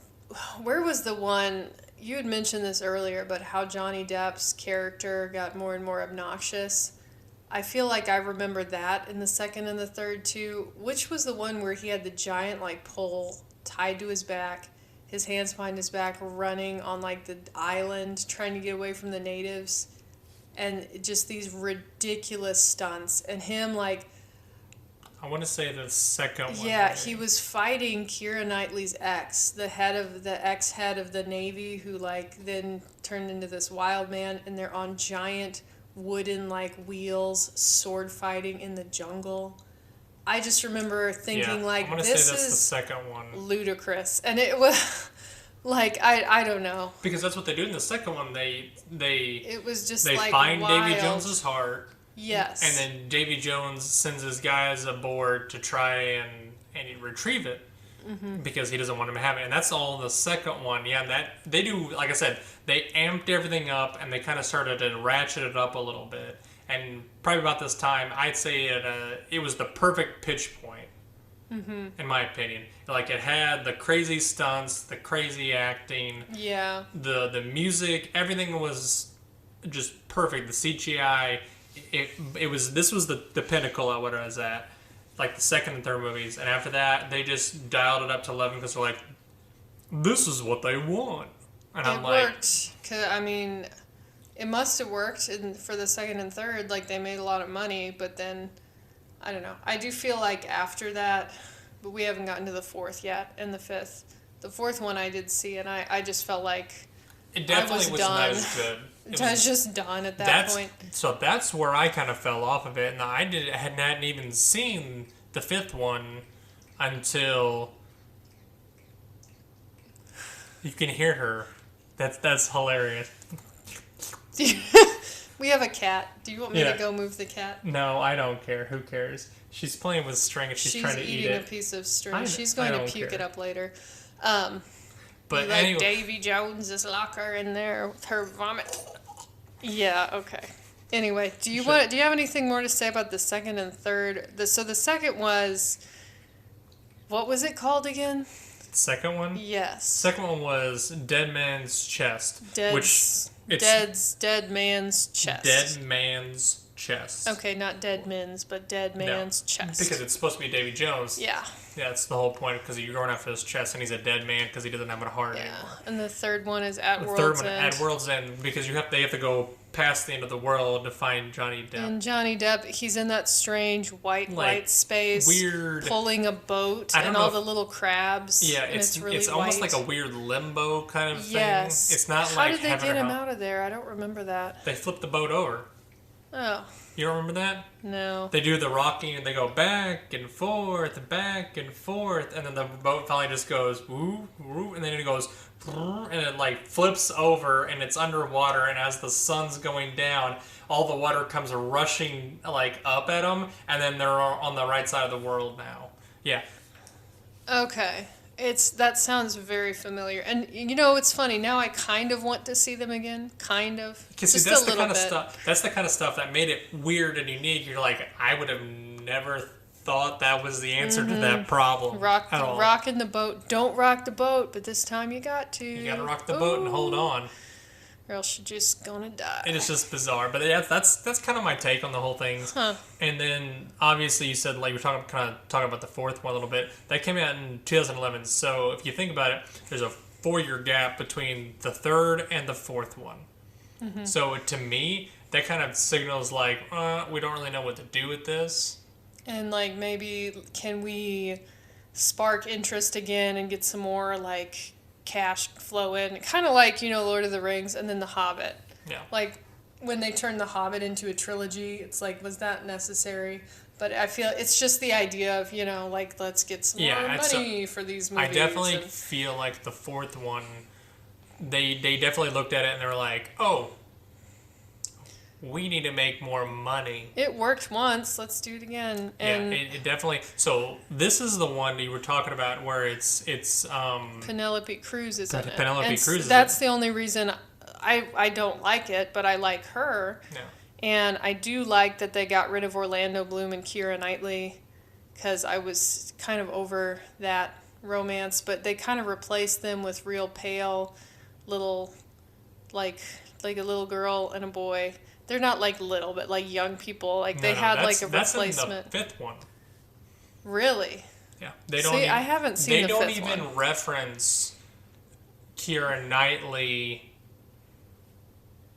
where was the one you had mentioned this earlier, but how Johnny Depp's character got more and more obnoxious. I feel like I remember that in the second and the third too. Which was the one where he had the giant like pole tied to his back, his hands behind his back, running on like the island trying to get away from the natives, and just these ridiculous stunts, and him like. I want to say the second one. Yeah, he was fighting Keira Knightley's ex, the ex-head of the Navy, who like then turned into this wild man, and they're on giant wooden like wheels, sword fighting in the jungle. I just remember thinking like I'm gonna this say that's is the second one. ludicrous, and it was like I don't know, because that's what they do in the second one. it was just they like find wild. Davy Jones's heart. Yes. And then Davy Jones sends his guys aboard to try and retrieve it because he doesn't want him to have it. And that's all in the second one. Yeah, and that they do, like I said, they amped everything up and they kind of started to ratchet it up a little bit. And probably about this time, I'd say it was the perfect pitch point, in my opinion. Like it had the crazy stunts, the crazy acting, the music, everything was just perfect. The CGI. This was the pinnacle of what I was at, like the second and third movies, and after that they just dialed it up to 11 because they're like, this is what they want, and I'm like, it worked. 'Cause, I mean, it must have worked for the second and third. Like they made a lot of money, but then I don't know. I do feel like after that, but we haven't gotten to the fourth yet, and the fifth. The fourth one I did see, and I just felt like it definitely was done. not as good. I was just done at that point. So that's where I kind of fell off of it, and I hadn't even seen the fifth one until you can hear her. That's hilarious. We have a cat. Do you want me to go move the cat? No, I don't care. Who cares? She's playing with string and she's trying to eat it. She's eating a piece of string. She's going to puke it up later. But like anyway. Davy Jones's locker in there with her vomit. Yeah, okay. Anyway, do you have anything more to say about the second and third? So the second was, what was it called again? Second one? Yes. Second one was Dead Man's Chest. Dead Man's Chest. Dead Man's Chest. Okay, not Dead Men's, but Dead Man's Chest. Because it's supposed to be Davy Jones. Yeah. Yeah, that's the whole point, because you're going after his chest, and he's a dead man because he doesn't have a heart anymore. And the third one is At World's End. The third one, At World's End, because they have to go past the end of the world to find Johnny Depp. And Johnny Depp, he's in that strange white space, weird, pulling a boat, and all the little crabs. Yeah, it's really it's almost like a weird limbo kind of thing. Yes. It's not How like did they get him out of there? I don't remember that. They flipped the boat over. Oh, You don't remember that? no. They do the rocking and they go back and forth, and then the boat finally just goes woo, woo, and then it goes and it like flips over and it's underwater, and as the sun's going down, all the water comes rushing like up at them, and then they're on the right side of the world now. Yeah, Okay. That sounds very familiar. And you know, it's funny. Now I kind of want to see them again. Kind of. because Just that's a the little kind of bit. stuff. That's the kind of stuff that made it weird and unique. You're like, I would have never thought that was the answer to that problem at all. Rocking the boat. Don't rock the boat, but this time you got to. You gotta rock the boat and hold on. Or else you're just gonna die. And it's just bizarre, but yeah, that's kind of my take on the whole thing. Huh. And then obviously you said like we're talking about the fourth one a little bit. That came out in 2011. So if you think about it, there's a 4-year gap between the third and the fourth one. Mm-hmm. So to me, that kind of signals like we don't really know what to do with this. And like maybe can we spark interest again and get some more like cash flow in, kind of like, you know, Lord of the Rings and then The Hobbit. Yeah. Like when they turned The Hobbit into a trilogy, it's like, was that necessary? But I feel it's just the idea of, you know, like let's get some more money for these movies. I definitely feel like the fourth one, they definitely looked at it and they were like, oh, we need to make more money. It worked once. Let's do it again. And yeah, it definitely. So this is the one you were talking about where it's Penelope Cruz is in it. Penelope And Cruz. That's the only reason I don't like it, but I like her. Yeah. And I do like that they got rid of Orlando Bloom and Keira Knightley, because I was kind of over that romance. But they kind of replaced them with real pale, little, like a little girl and a boy. They're not like little, but like young people. Like they had like a replacement. That's in the fifth one. Really? Yeah, they don't. See, I haven't seen the fifth one. They don't even reference Keira Knightley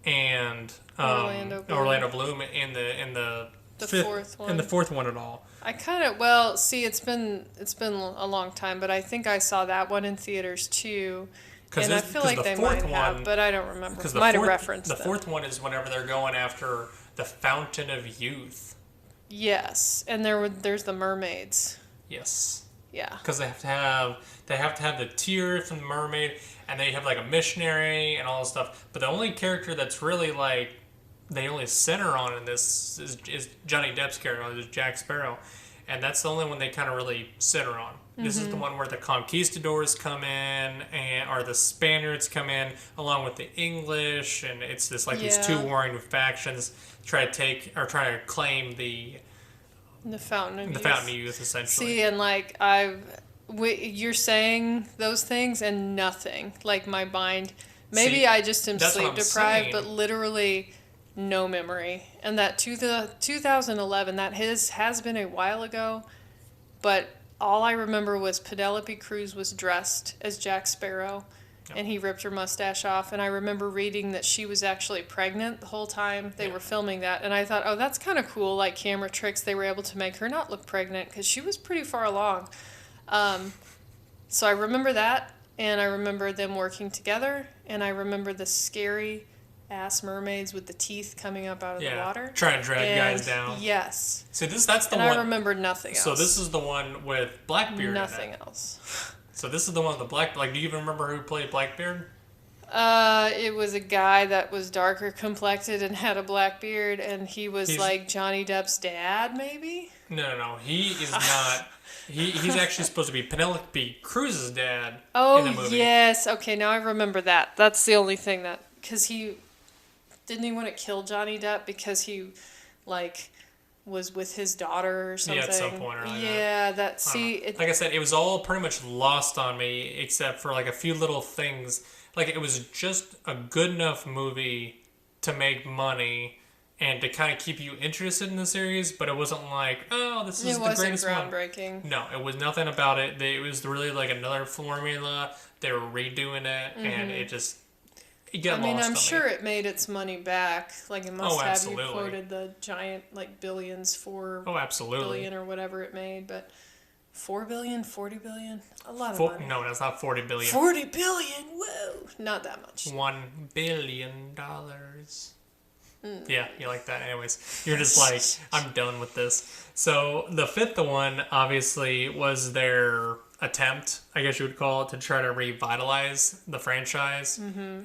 and Orlando Bloom in the fifth, fourth one. in the fourth one at all. I kind of see. It's been a long time, but I think I saw that one in theaters too. And I feel like they might have, but I don't remember. Might have referenced the fourth one is whenever they're going after the Fountain of Youth. Yes, and there's the mermaids. Yes. Yeah. Because they have to have the tear from the mermaid, and they have like a missionary and all this stuff. But the only character that's really like they only center on in this is Johnny Depp's character, is Jack Sparrow, and that's the only one they kind of really center on. This is the one where the conquistadors come in, or the Spaniards come in, along with the English, and it's this like these two warring factions trying to claim the Fountain of Youth, essentially. See, and like you're saying those things and nothing. Like my mind, maybe I just am sleep deprived, but literally no memory. And that 2011, that has been a while ago, but all I remember was Penelope Cruz was dressed as Jack Sparrow, and he ripped her mustache off. And I remember reading that she was actually pregnant the whole time they were filming that. And I thought, oh, that's kind of cool, like camera tricks. They were able to make her not look pregnant because she was pretty far along. So I remember that, and I remember them working together, and I remember the scary ass mermaids with the teeth coming up out of the water, trying to drag guys down. Yes. So that's the one. And I remembered nothing else. So this is the one with Blackbeard. Nothing else. So this is the one with the black. Like, do you even remember who played Blackbeard? It was a guy that was darker complected and had a black beard, and he's like Johnny Depp's dad, maybe. No. He is not. He's actually supposed to be Penelope Cruz's dad. Oh, in the movie. Yes. Okay, now I remember that. That's the only thing because he didn't want to kill Johnny Depp because he, like, was with his daughter or something. Yeah, at some point or other. Like I said, it was all pretty much lost on me except for like a few little things. Like, it was just a good enough movie to make money and to kind of keep you interested in the series, but it wasn't like, oh, this is the greatest one. It wasn't groundbreaking. No, it was nothing about it. It was really like another formula. They were redoing it, and it just... I'm sure it made its money back. Like, it must have. Absolutely. You quoted the giant, like, billions, absolutely. billion or whatever it made, but 4 billion, 40 billion? A lot of money. No, that's not 40 billion. 40 billion? Whoa! Not that much. $1 billion. Yeah, you like that. Anyways, you're just like, I'm done with this. So the fifth one, obviously, was their attempt, I guess you would call it, to try to revitalize the franchise.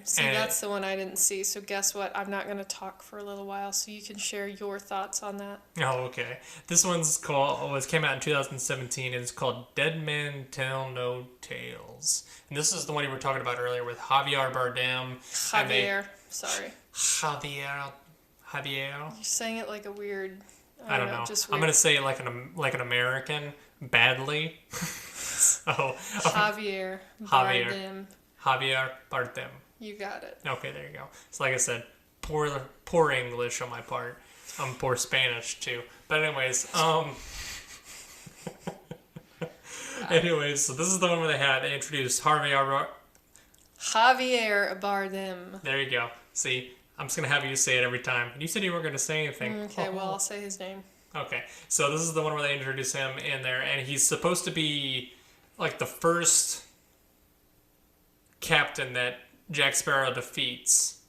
See, And that's the one I didn't see. So guess what? I'm not going to talk for a little while, so you can share your thoughts on that. oh, okay. This came out in 2017, and it's called Dead Men Tell No Tales. And this is the one you were talking about earlier with Javier Bardem. Javier. Sorry. Javier. You're saying it like a weird. I don't know. Just I'm weird. gonna say it like an American badly. So Javier Bardem. Javier Bardem. You got it. Okay, there you go. So like I said, poor English on my part. Poor Spanish too. But anyways, anyways, so this is the one where they introduced Javier Bardem. There you go. See, I'm just gonna have you say it every time. You said you weren't gonna say anything. Okay, well, I'll say his name. Okay, so this is the one where they introduce him in there, and he's supposed to be like the first captain that Jack Sparrow defeats,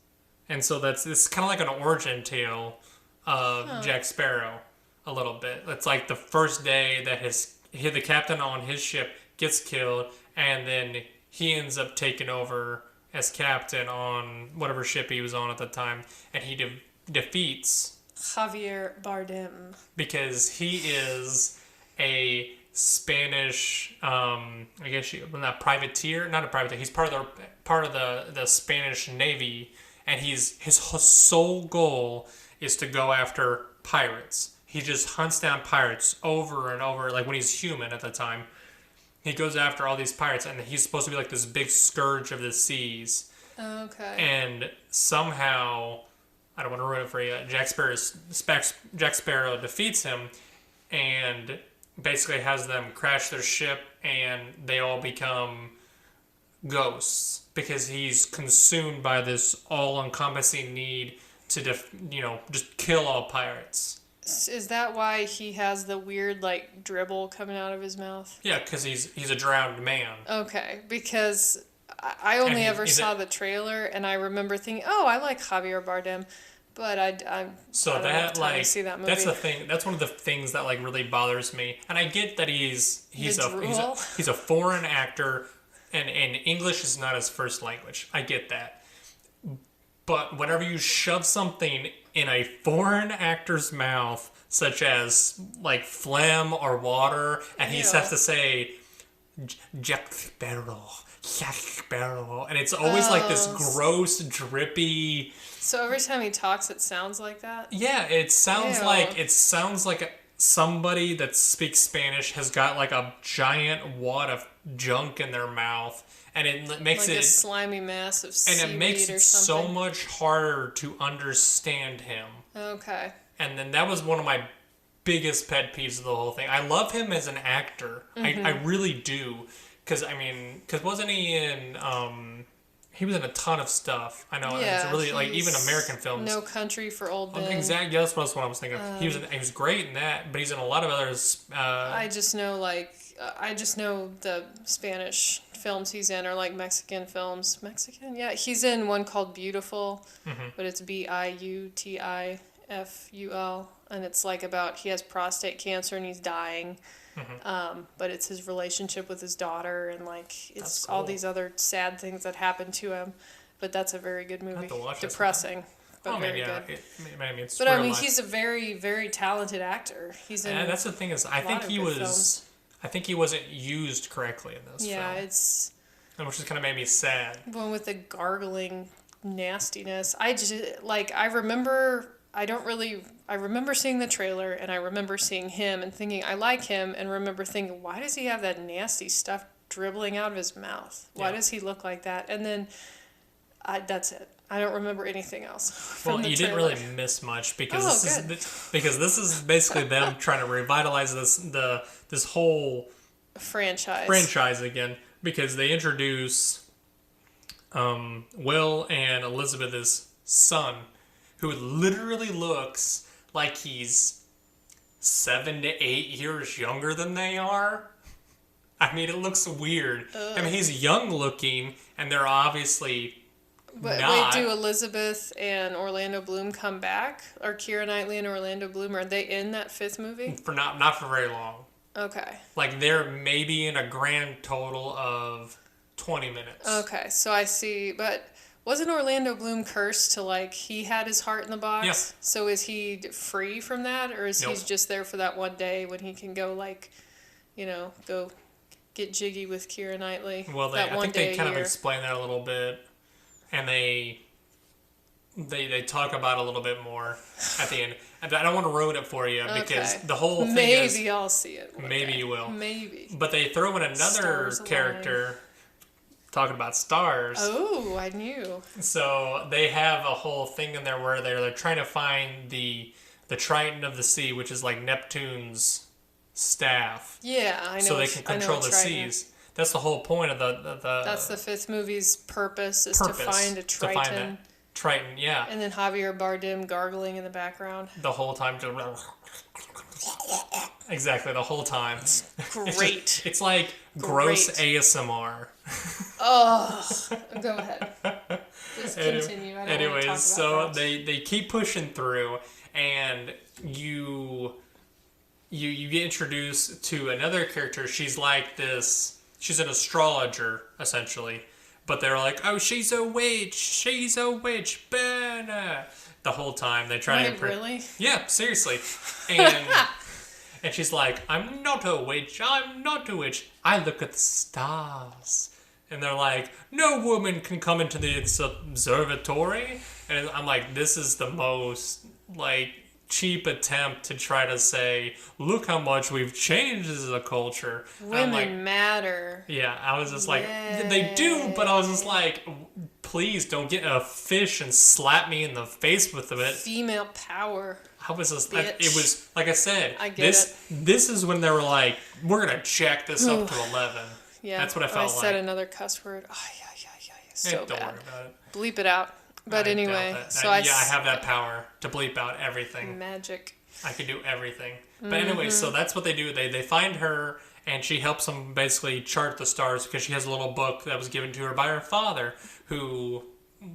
and so it's kind of like an origin tale of Jack Sparrow a little bit. It's like the first day that the captain on his ship gets killed, and then he ends up taking over as captain on whatever ship he was on at the time, and he defeats Javier Bardem because he is a Spanish, I guess not privateer, not a privateer. He's part of the Spanish Navy, and his sole goal is to go after pirates. He just hunts down pirates over and over, like when he's human at the time. He goes after all these pirates, and he's supposed to be like this big scourge of the seas. Okay. And somehow, I don't want to ruin it for you, Jack Sparrow defeats him and basically has them crash their ship, and they all become ghosts because he's consumed by this all-encompassing need to just kill all pirates. Is that why he has the weird like dribble coming out of his mouth? Yeah, because he's a drowned man. Okay, because I only ever saw the trailer, and I remember thinking, "Oh, I like Javier Bardem," but I don't have time to see that movie. That's the thing. That's one of the things that like really bothers me. And I get that he's a foreign actor, and English is not his first language. I get that. But whenever you shove something in a foreign actor's mouth, such as like phlegm or water, and he has to say Jack Sparrow, and it's always like this gross, drippy. So every time he talks, it sounds like that. Yeah, it sounds like somebody that speaks Spanish has got like a giant wad of junk in their mouth. And it makes like a slimy mass of seaweed or something. And it makes it so much harder to understand him. Okay. And then that was one of my biggest pet peeves of the whole thing. I love him as an actor. Mm-hmm. I really do. Because wasn't he in... he was in a ton of stuff. I know. Yeah, it's really like even American films. No Country for Old Men. Exactly. Yeah, that's what I was thinking of. He was great in that, but he's in a lot of others. I just know the Spanish films he's in are like Mexican films. Mexican? Yeah, he's in one called Beautiful, but it's Biutiful, and it's like about he has prostate cancer and he's dying. But it's his relationship with his daughter, and like it's all these other sad things that happen to him. But that's a very good movie. Depressing, but very good. He's a very, very talented actor. He's in. And that's the thing is, I think he wasn't used correctly in this film. Yeah, it's. Which just kind of made me sad. One with the gargling nastiness. I remember seeing the trailer, and I remember seeing him and thinking, I like him, and remember thinking, why does he have that nasty stuff dribbling out of his mouth? Why does he look like that? And then, that's it. I don't remember anything else. Well, you didn't really miss much because this is basically them trying to revitalize this whole franchise again, because they introduce Will and Elizabeth's son, who literally looks like he's 7 to 8 years younger than they are. I mean, it looks weird. I mean, he's young looking, and they're obviously But wait, not do Elizabeth and Orlando Bloom come back? Are Keira Knightley and Orlando Bloom, are they in that fifth movie? for not for very long. Okay. Like they're maybe in a grand total of 20 minutes. Okay, so I see. But wasn't Orlando Bloom cursed to, like, he had his heart in the box? Yeah. So is he free from that? Or is Nope. he just there for that one day when he can go, like, go get jiggy with Keira Knightley? Well, that I one think day they a kind of year? explain that a little bit, and they talk about it a little bit more at the end. I don't want to ruin it for you because Okay. the whole thing Maybe is I'll see it. one maybe day. you will. Maybe. But they throw in another Stars character talking about stars. Oh, I knew. So they have a whole thing in there where they're trying to find the Triton of the sea, which is like Neptune's staff, Yeah, I know. so they can control the Triton. seas. That's the whole point of the That's the fifth movie's purpose, is to find a to find Triton. that Triton, yeah. And then Javier Bardem gargling in the background. The whole time, exactly the whole time. Great. It's like gross Great. ASMR. Oh, go ahead. Just continue. I don't want to Anyways, talk about so that. they keep pushing through, and you get introduced to another character. She's like this. She's an astrologer essentially, but they're like, "Oh, she's a witch. She's a witch." Banner. The whole time they try Wait, to really? Yeah, seriously. And and she's like, "I'm not a witch. I'm not a witch. I look at the stars." And they're like, "No woman can come into the observatory." And I'm like, this is the most like cheap attempt to try to say, "Look how much we've changed as a culture." And I'm Women like, matter. yeah, I was just like, they do, but I was just like, please don't get a fish and slap me in the face with it. Female power. I was just, Bitch. it was, like I said, I get this is when they were like, we're going to check this up to 11. Yeah. That's what I felt I like. said another cuss word. Oh, yeah. So Don't bad. worry about it. Bleep it out. But I anyway, doubt that. so I have that power to bleep out everything. Magic. I can do everything. But anyway, so that's what they do. They find her, and she helps them basically chart the stars because she has a little book that was given to her by her father, who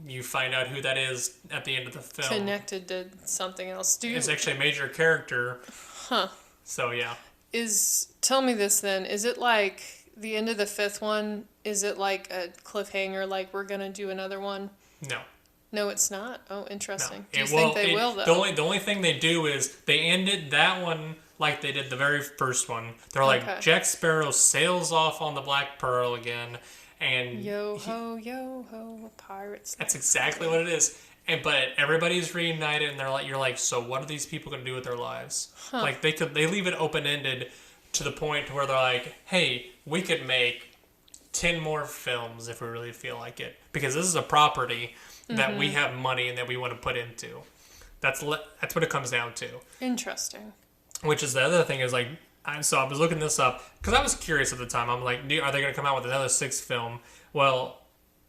you find out who that is at the end of the film. Connected to something else. It's actually a major character. Huh. So, yeah. Tell me this then. Is it like the end of the fifth one? Is it like a cliffhanger, like we're going to do another one? No. No, it's not. Oh, interesting. No. Do you think they will, though? The only thing they do is they ended that one like they did the very first one. They're like, Okay. Jack Sparrow sails off on the Black Pearl again, and Yo ho, pirates. that's exactly what it is. But everybody's reunited, and you're like, so what are these people going to do with their lives? Huh. Like they leave it open ended to the point where they're like, hey, we could make 10 more films if we really feel like it, because this is a property that we have money and that we want to put into. That's what it comes down to. Interesting. Which is the other thing is like, so I was looking this up because I was curious at the time. I'm like, are they going to come out with another sixth film? Well,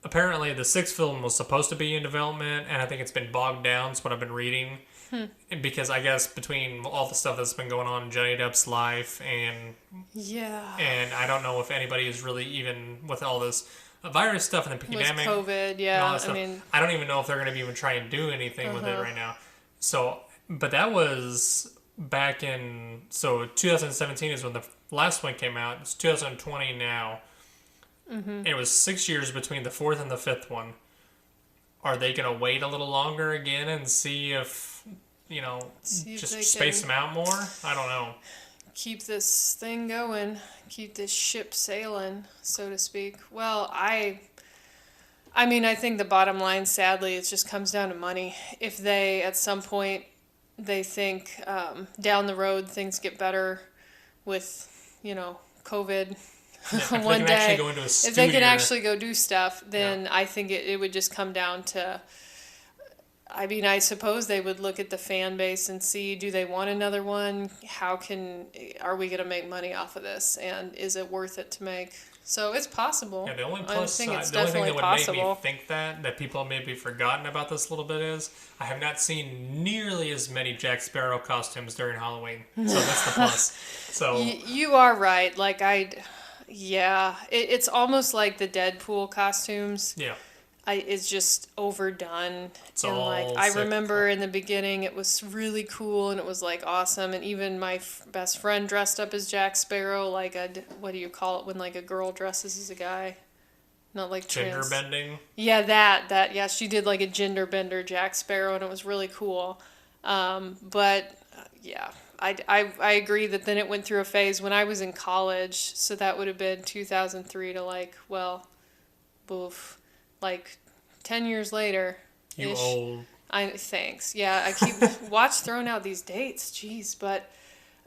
apparently the sixth film was supposed to be in development, and I think it's been bogged down. Is what I've been reading. Because I guess between all the stuff that's been going on in Johnny Depp's life and I don't know if anybody is really, even with all this virus stuff and the pandemic, with COVID, and yeah. all that stuff, I don't even know if they're going to even try and do anything with it right now. So, but that was back in 2017 is when the last one came out. It's 2020 now. It was 6 years between the fourth and the fifth one. Are they going to wait a little longer again and see if just space them out more? I don't know. Keep this thing going, keep this ship sailing, so to speak. Well, I mean, I think the bottom line, sadly, it just comes down to money. If they, at some point, they think down the road things get better with, COVID one day. If they can actually go do stuff, then I think it would just come down to, I mean, I suppose they would look at the fan base and see, do they want another one? Are we going to make money off of this? And is it worth it to make? So it's possible. Yeah, the only I think it's the only thing definitely that would possible. make me think that people have maybe forgotten about this a little bit is I have not seen nearly as many Jack Sparrow costumes during Halloween. So that's the plus. So You are right. Like it's almost like the Deadpool costumes. yeah. is just overdone. It's And like all I cyclical. remember in the beginning it was really cool and it was like awesome, and even my best friend dressed up as Jack Sparrow, like a what do you call it when like a girl dresses as a guy, not like Gender trans. bending. Yeah, that yeah, she did like a gender bender Jack Sparrow and it was really cool. But yeah, I agree that then it went through a phase when I was in college, so that would have been 2003 to like, well, boof, like 10 years later You ish. old. Thanks. Yeah, I keep watch throwing out these dates. Jeez, but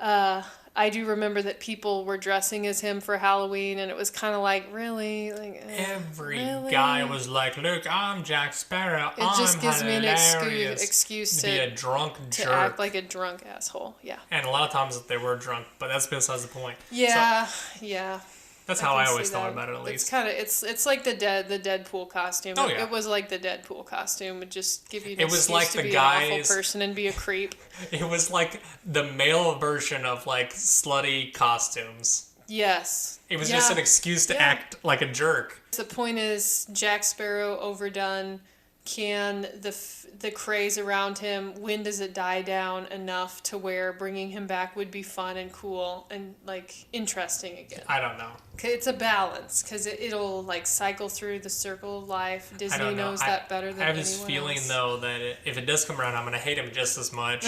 I do remember that people were dressing as him for Halloween, and it was kind of like, really, like Every really? guy was like, "Look, I'm Jack Sparrow. It just I'm gives me an hilarious." excuse To be a to drunk to jerk. act like a drunk asshole. Yeah. And a lot of times they were drunk, but that's besides the point. Yeah, So yeah. that's how I can always see thought that. about it, at least. It's kind of it's like the Deadpool costume. Oh, yeah. It was like the Deadpool costume. It just give you an It was excuse like to the be an awful guys- person and be a creep. It was like the male version of like slutty costumes. Yes. It was Yeah. just an excuse to Yeah. act like a jerk. The point is, Jack Sparrow overdone. Can the craze around him? When does it die down enough to where bringing him back would be fun and cool and like interesting again? I don't know. It's a balance because it'll like cycle through the circle of life. I Disney don't know. knows that better than I have anyone this feeling else. though that if it does come around, I'm gonna hate him just as much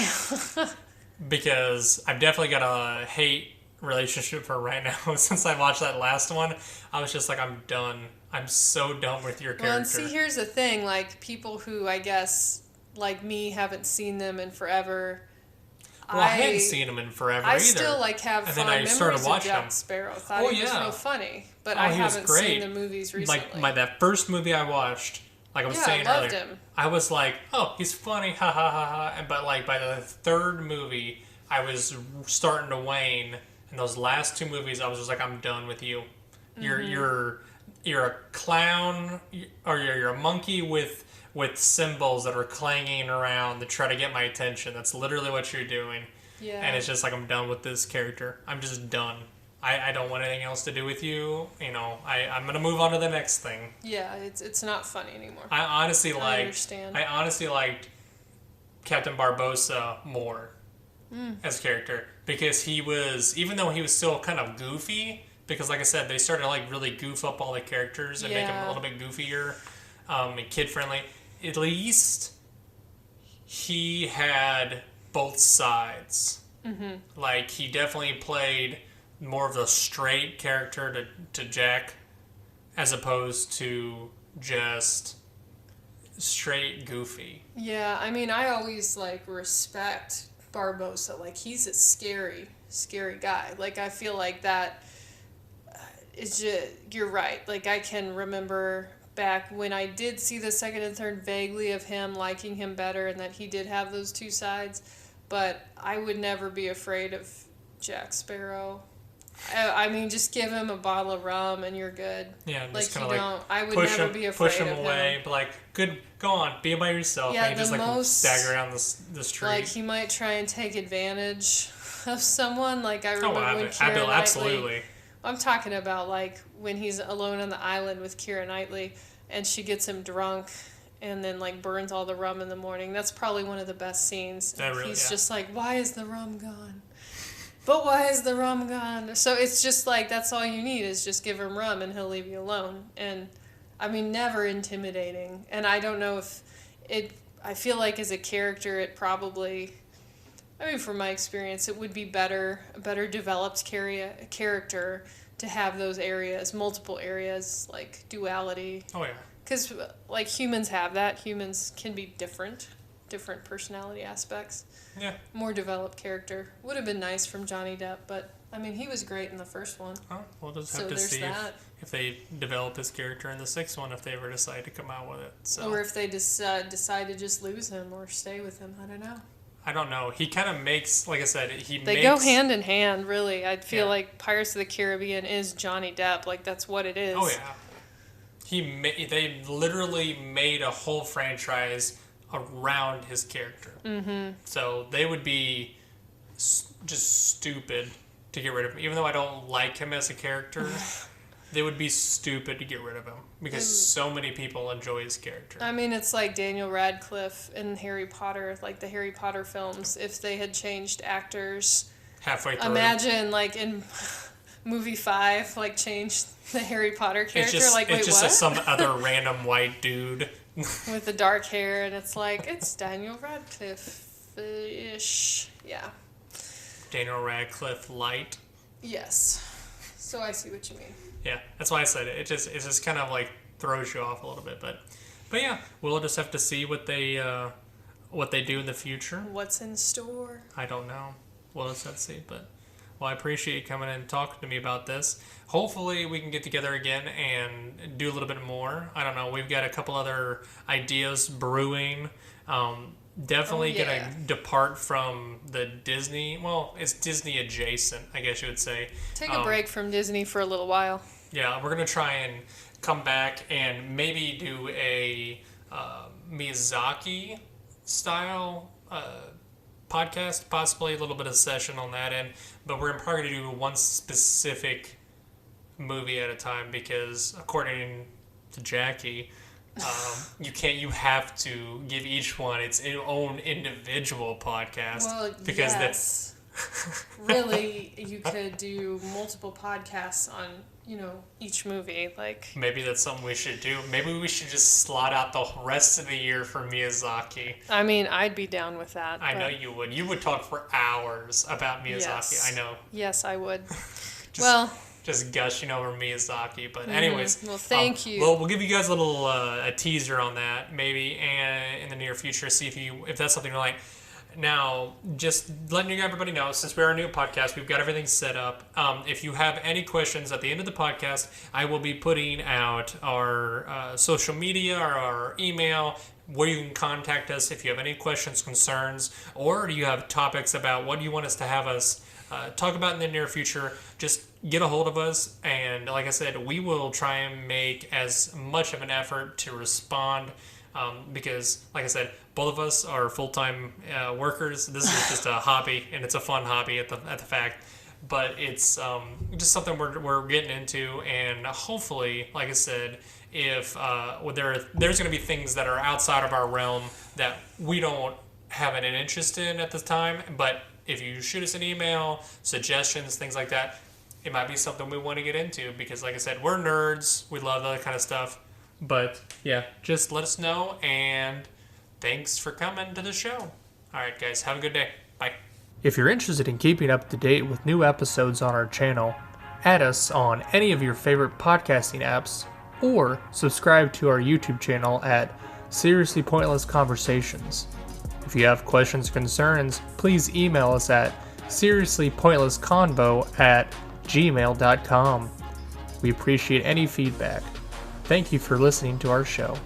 because I've definitely got a hate relationship for right now. Since I watched that last one, I was just like, I'm done. I'm so done with your character. Well, and see, here's the thing: like people who I guess like me haven't seen them in forever. Well, I hadn't seen him in forever I either. still like have And fond then I started memories of watching Jack him. Sparrow. Thought Oh, he was yeah. real funny, but Oh, I he was haven't great. seen the movies recently. Like that first movie I watched, like I was Yeah, saying I loved earlier, him. I was like, oh, he's funny, ha ha ha ha. But like by the third movie, I was starting to wane. And those last two movies, I was just like, I'm done with you. You're a clown, or you're a monkey with cymbals that are clanging around to try to get my attention. That's literally what you're doing. Yeah. And it's just like, I'm done with this character. I'm just done. I don't want anything else to do with you. You know, I'm going to move on to the next thing. Yeah, it's not funny anymore. I honestly understand. I honestly liked Captain Barbossa more as a character because he was, even though he was still kind of goofy, because like I said, they started to like really goof up all the characters and make them a Yeah. little bit goofier and kid friendly. At least he had both sides. Mm-hmm. Like he definitely played more of a straight character to Jack, as opposed to just straight goofy. Yeah, I mean, I always like respect Barbosa. Like he's a scary guy. Like I feel like that is just, you're right. Like I can remember back when I did see the second and third vaguely of him liking him better and that he did have those two sides, but I would never be afraid of Jack Sparrow. I mean, just give him a bottle of rum and you're good. Yeah, Like just you kind of don't. I would push never him, be afraid push him of away, him. but like, good, go on, be by yourself. Yeah, and he just the like most- stagger around the street. Like he might try and take advantage of someone. Like I remember when Keira Knightley. Absolutely. I'm talking about like when he's alone on the island with Keira Knightley and she gets him drunk and then like burns all the rum in the morning. That's probably one of the best scenes. That really- He's yeah. just like, why is the rum gone? But why is the rum gone? So it's just like that's all you need is just give him rum and he'll leave you alone. And I mean, never intimidating. And I don't know if it. I feel like as a character, it probably. I mean, from my experience, it would be a better developed character to have those areas, multiple areas, like duality. Oh yeah. Because, like, humans have that. Humans can be different personality aspects. Yeah. More developed character. Would have been nice from Johnny Depp, but, I mean, he was great in the first one. Oh, we'll just So have to there's see that. if they develop his character in the sixth one, if they ever decide to come out with it. So Or if they decide to just lose him or stay with him. I don't know. I don't know. He kind of makes, like I said, They go hand in hand, really. I feel Yeah. like Pirates of the Caribbean is Johnny Depp. Like, that's what it is. Oh yeah. They literally made a whole franchise around his character. Mm-hmm. So they would be just stupid to get rid of him. Even though I don't like him as a character, They would be stupid to get rid of him because so many people enjoy his character. I mean, it's like Daniel Radcliffe in Harry Potter, like the Harry Potter films. If they had changed actors Halfway through. Imagine, like, in movie 5, like, change the Harry Potter character. It's Wait, just what? some other random white dude. With the dark hair, and it's like, it's Daniel Radcliffe-ish. Yeah. Daniel Radcliffe light. Yes. So I see what you mean. Yeah, that's why I said it. It just kind of, like, throws you off a little bit. But yeah, we'll just have to see what they do in the future. What's in store? I don't know. We'll just have to see. But, well, I appreciate you coming in and talking to me about this. Hopefully we can get together again and do a little bit more. I don't know. We've got a couple other ideas brewing. Definitely going to depart from the Disney. Well, it's Disney adjacent, I guess you would say. Take a break from Disney for a little while. Yeah, we're going to try and come back and maybe do a Miyazaki style podcast, possibly a little bit of session on that end, but we're probably going to do one specific movie at a time because according to Jackie, you have to give each one its own individual podcast. Well, because yes. Really, you could do multiple podcasts on, each movie. Like, maybe that's something we should do. Maybe we should just slot out the rest of the year for Miyazaki. I mean, I'd be down with that. I know you would. You would talk for hours about Miyazaki. Yes. I know. Yes, I would. Just gushing over Miyazaki. But anyways. Well, thank you. Well, we'll give you guys a little a teaser on that maybe and in the near future. See if that's something you like. Now, just letting everybody know, since we're a new podcast, we've got everything set up. If you have any questions at the end of the podcast, I will be putting out our social media or our email where you can contact us if you have any questions, concerns, or you have topics about what you want us to have us talk about in the near future. Just get a hold of us, and like I said, we will try and make as much of an effort to respond because, like I said, both of us are full-time workers. This is just a hobby, and it's a fun hobby at the fact. But it's just something we're getting into, and hopefully, like I said, if there's going to be things that are outside of our realm that we don't have an interest in at this time, but if you shoot us an email, suggestions, things like that, it might be something we want to get into because, like I said, we're nerds. We love that kind of stuff. But, yeah, just let us know, and thanks for coming to the show. All right, guys, have a good day. Bye. If you're interested in keeping up to date with new episodes on our channel, add us on any of your favorite podcasting apps, or subscribe to our YouTube channel at Seriously Pointless Conversations. If you have questions or concerns, please email us at seriouslypointlessconvo@gmail.com. We appreciate any feedback. Thank you for listening to our show.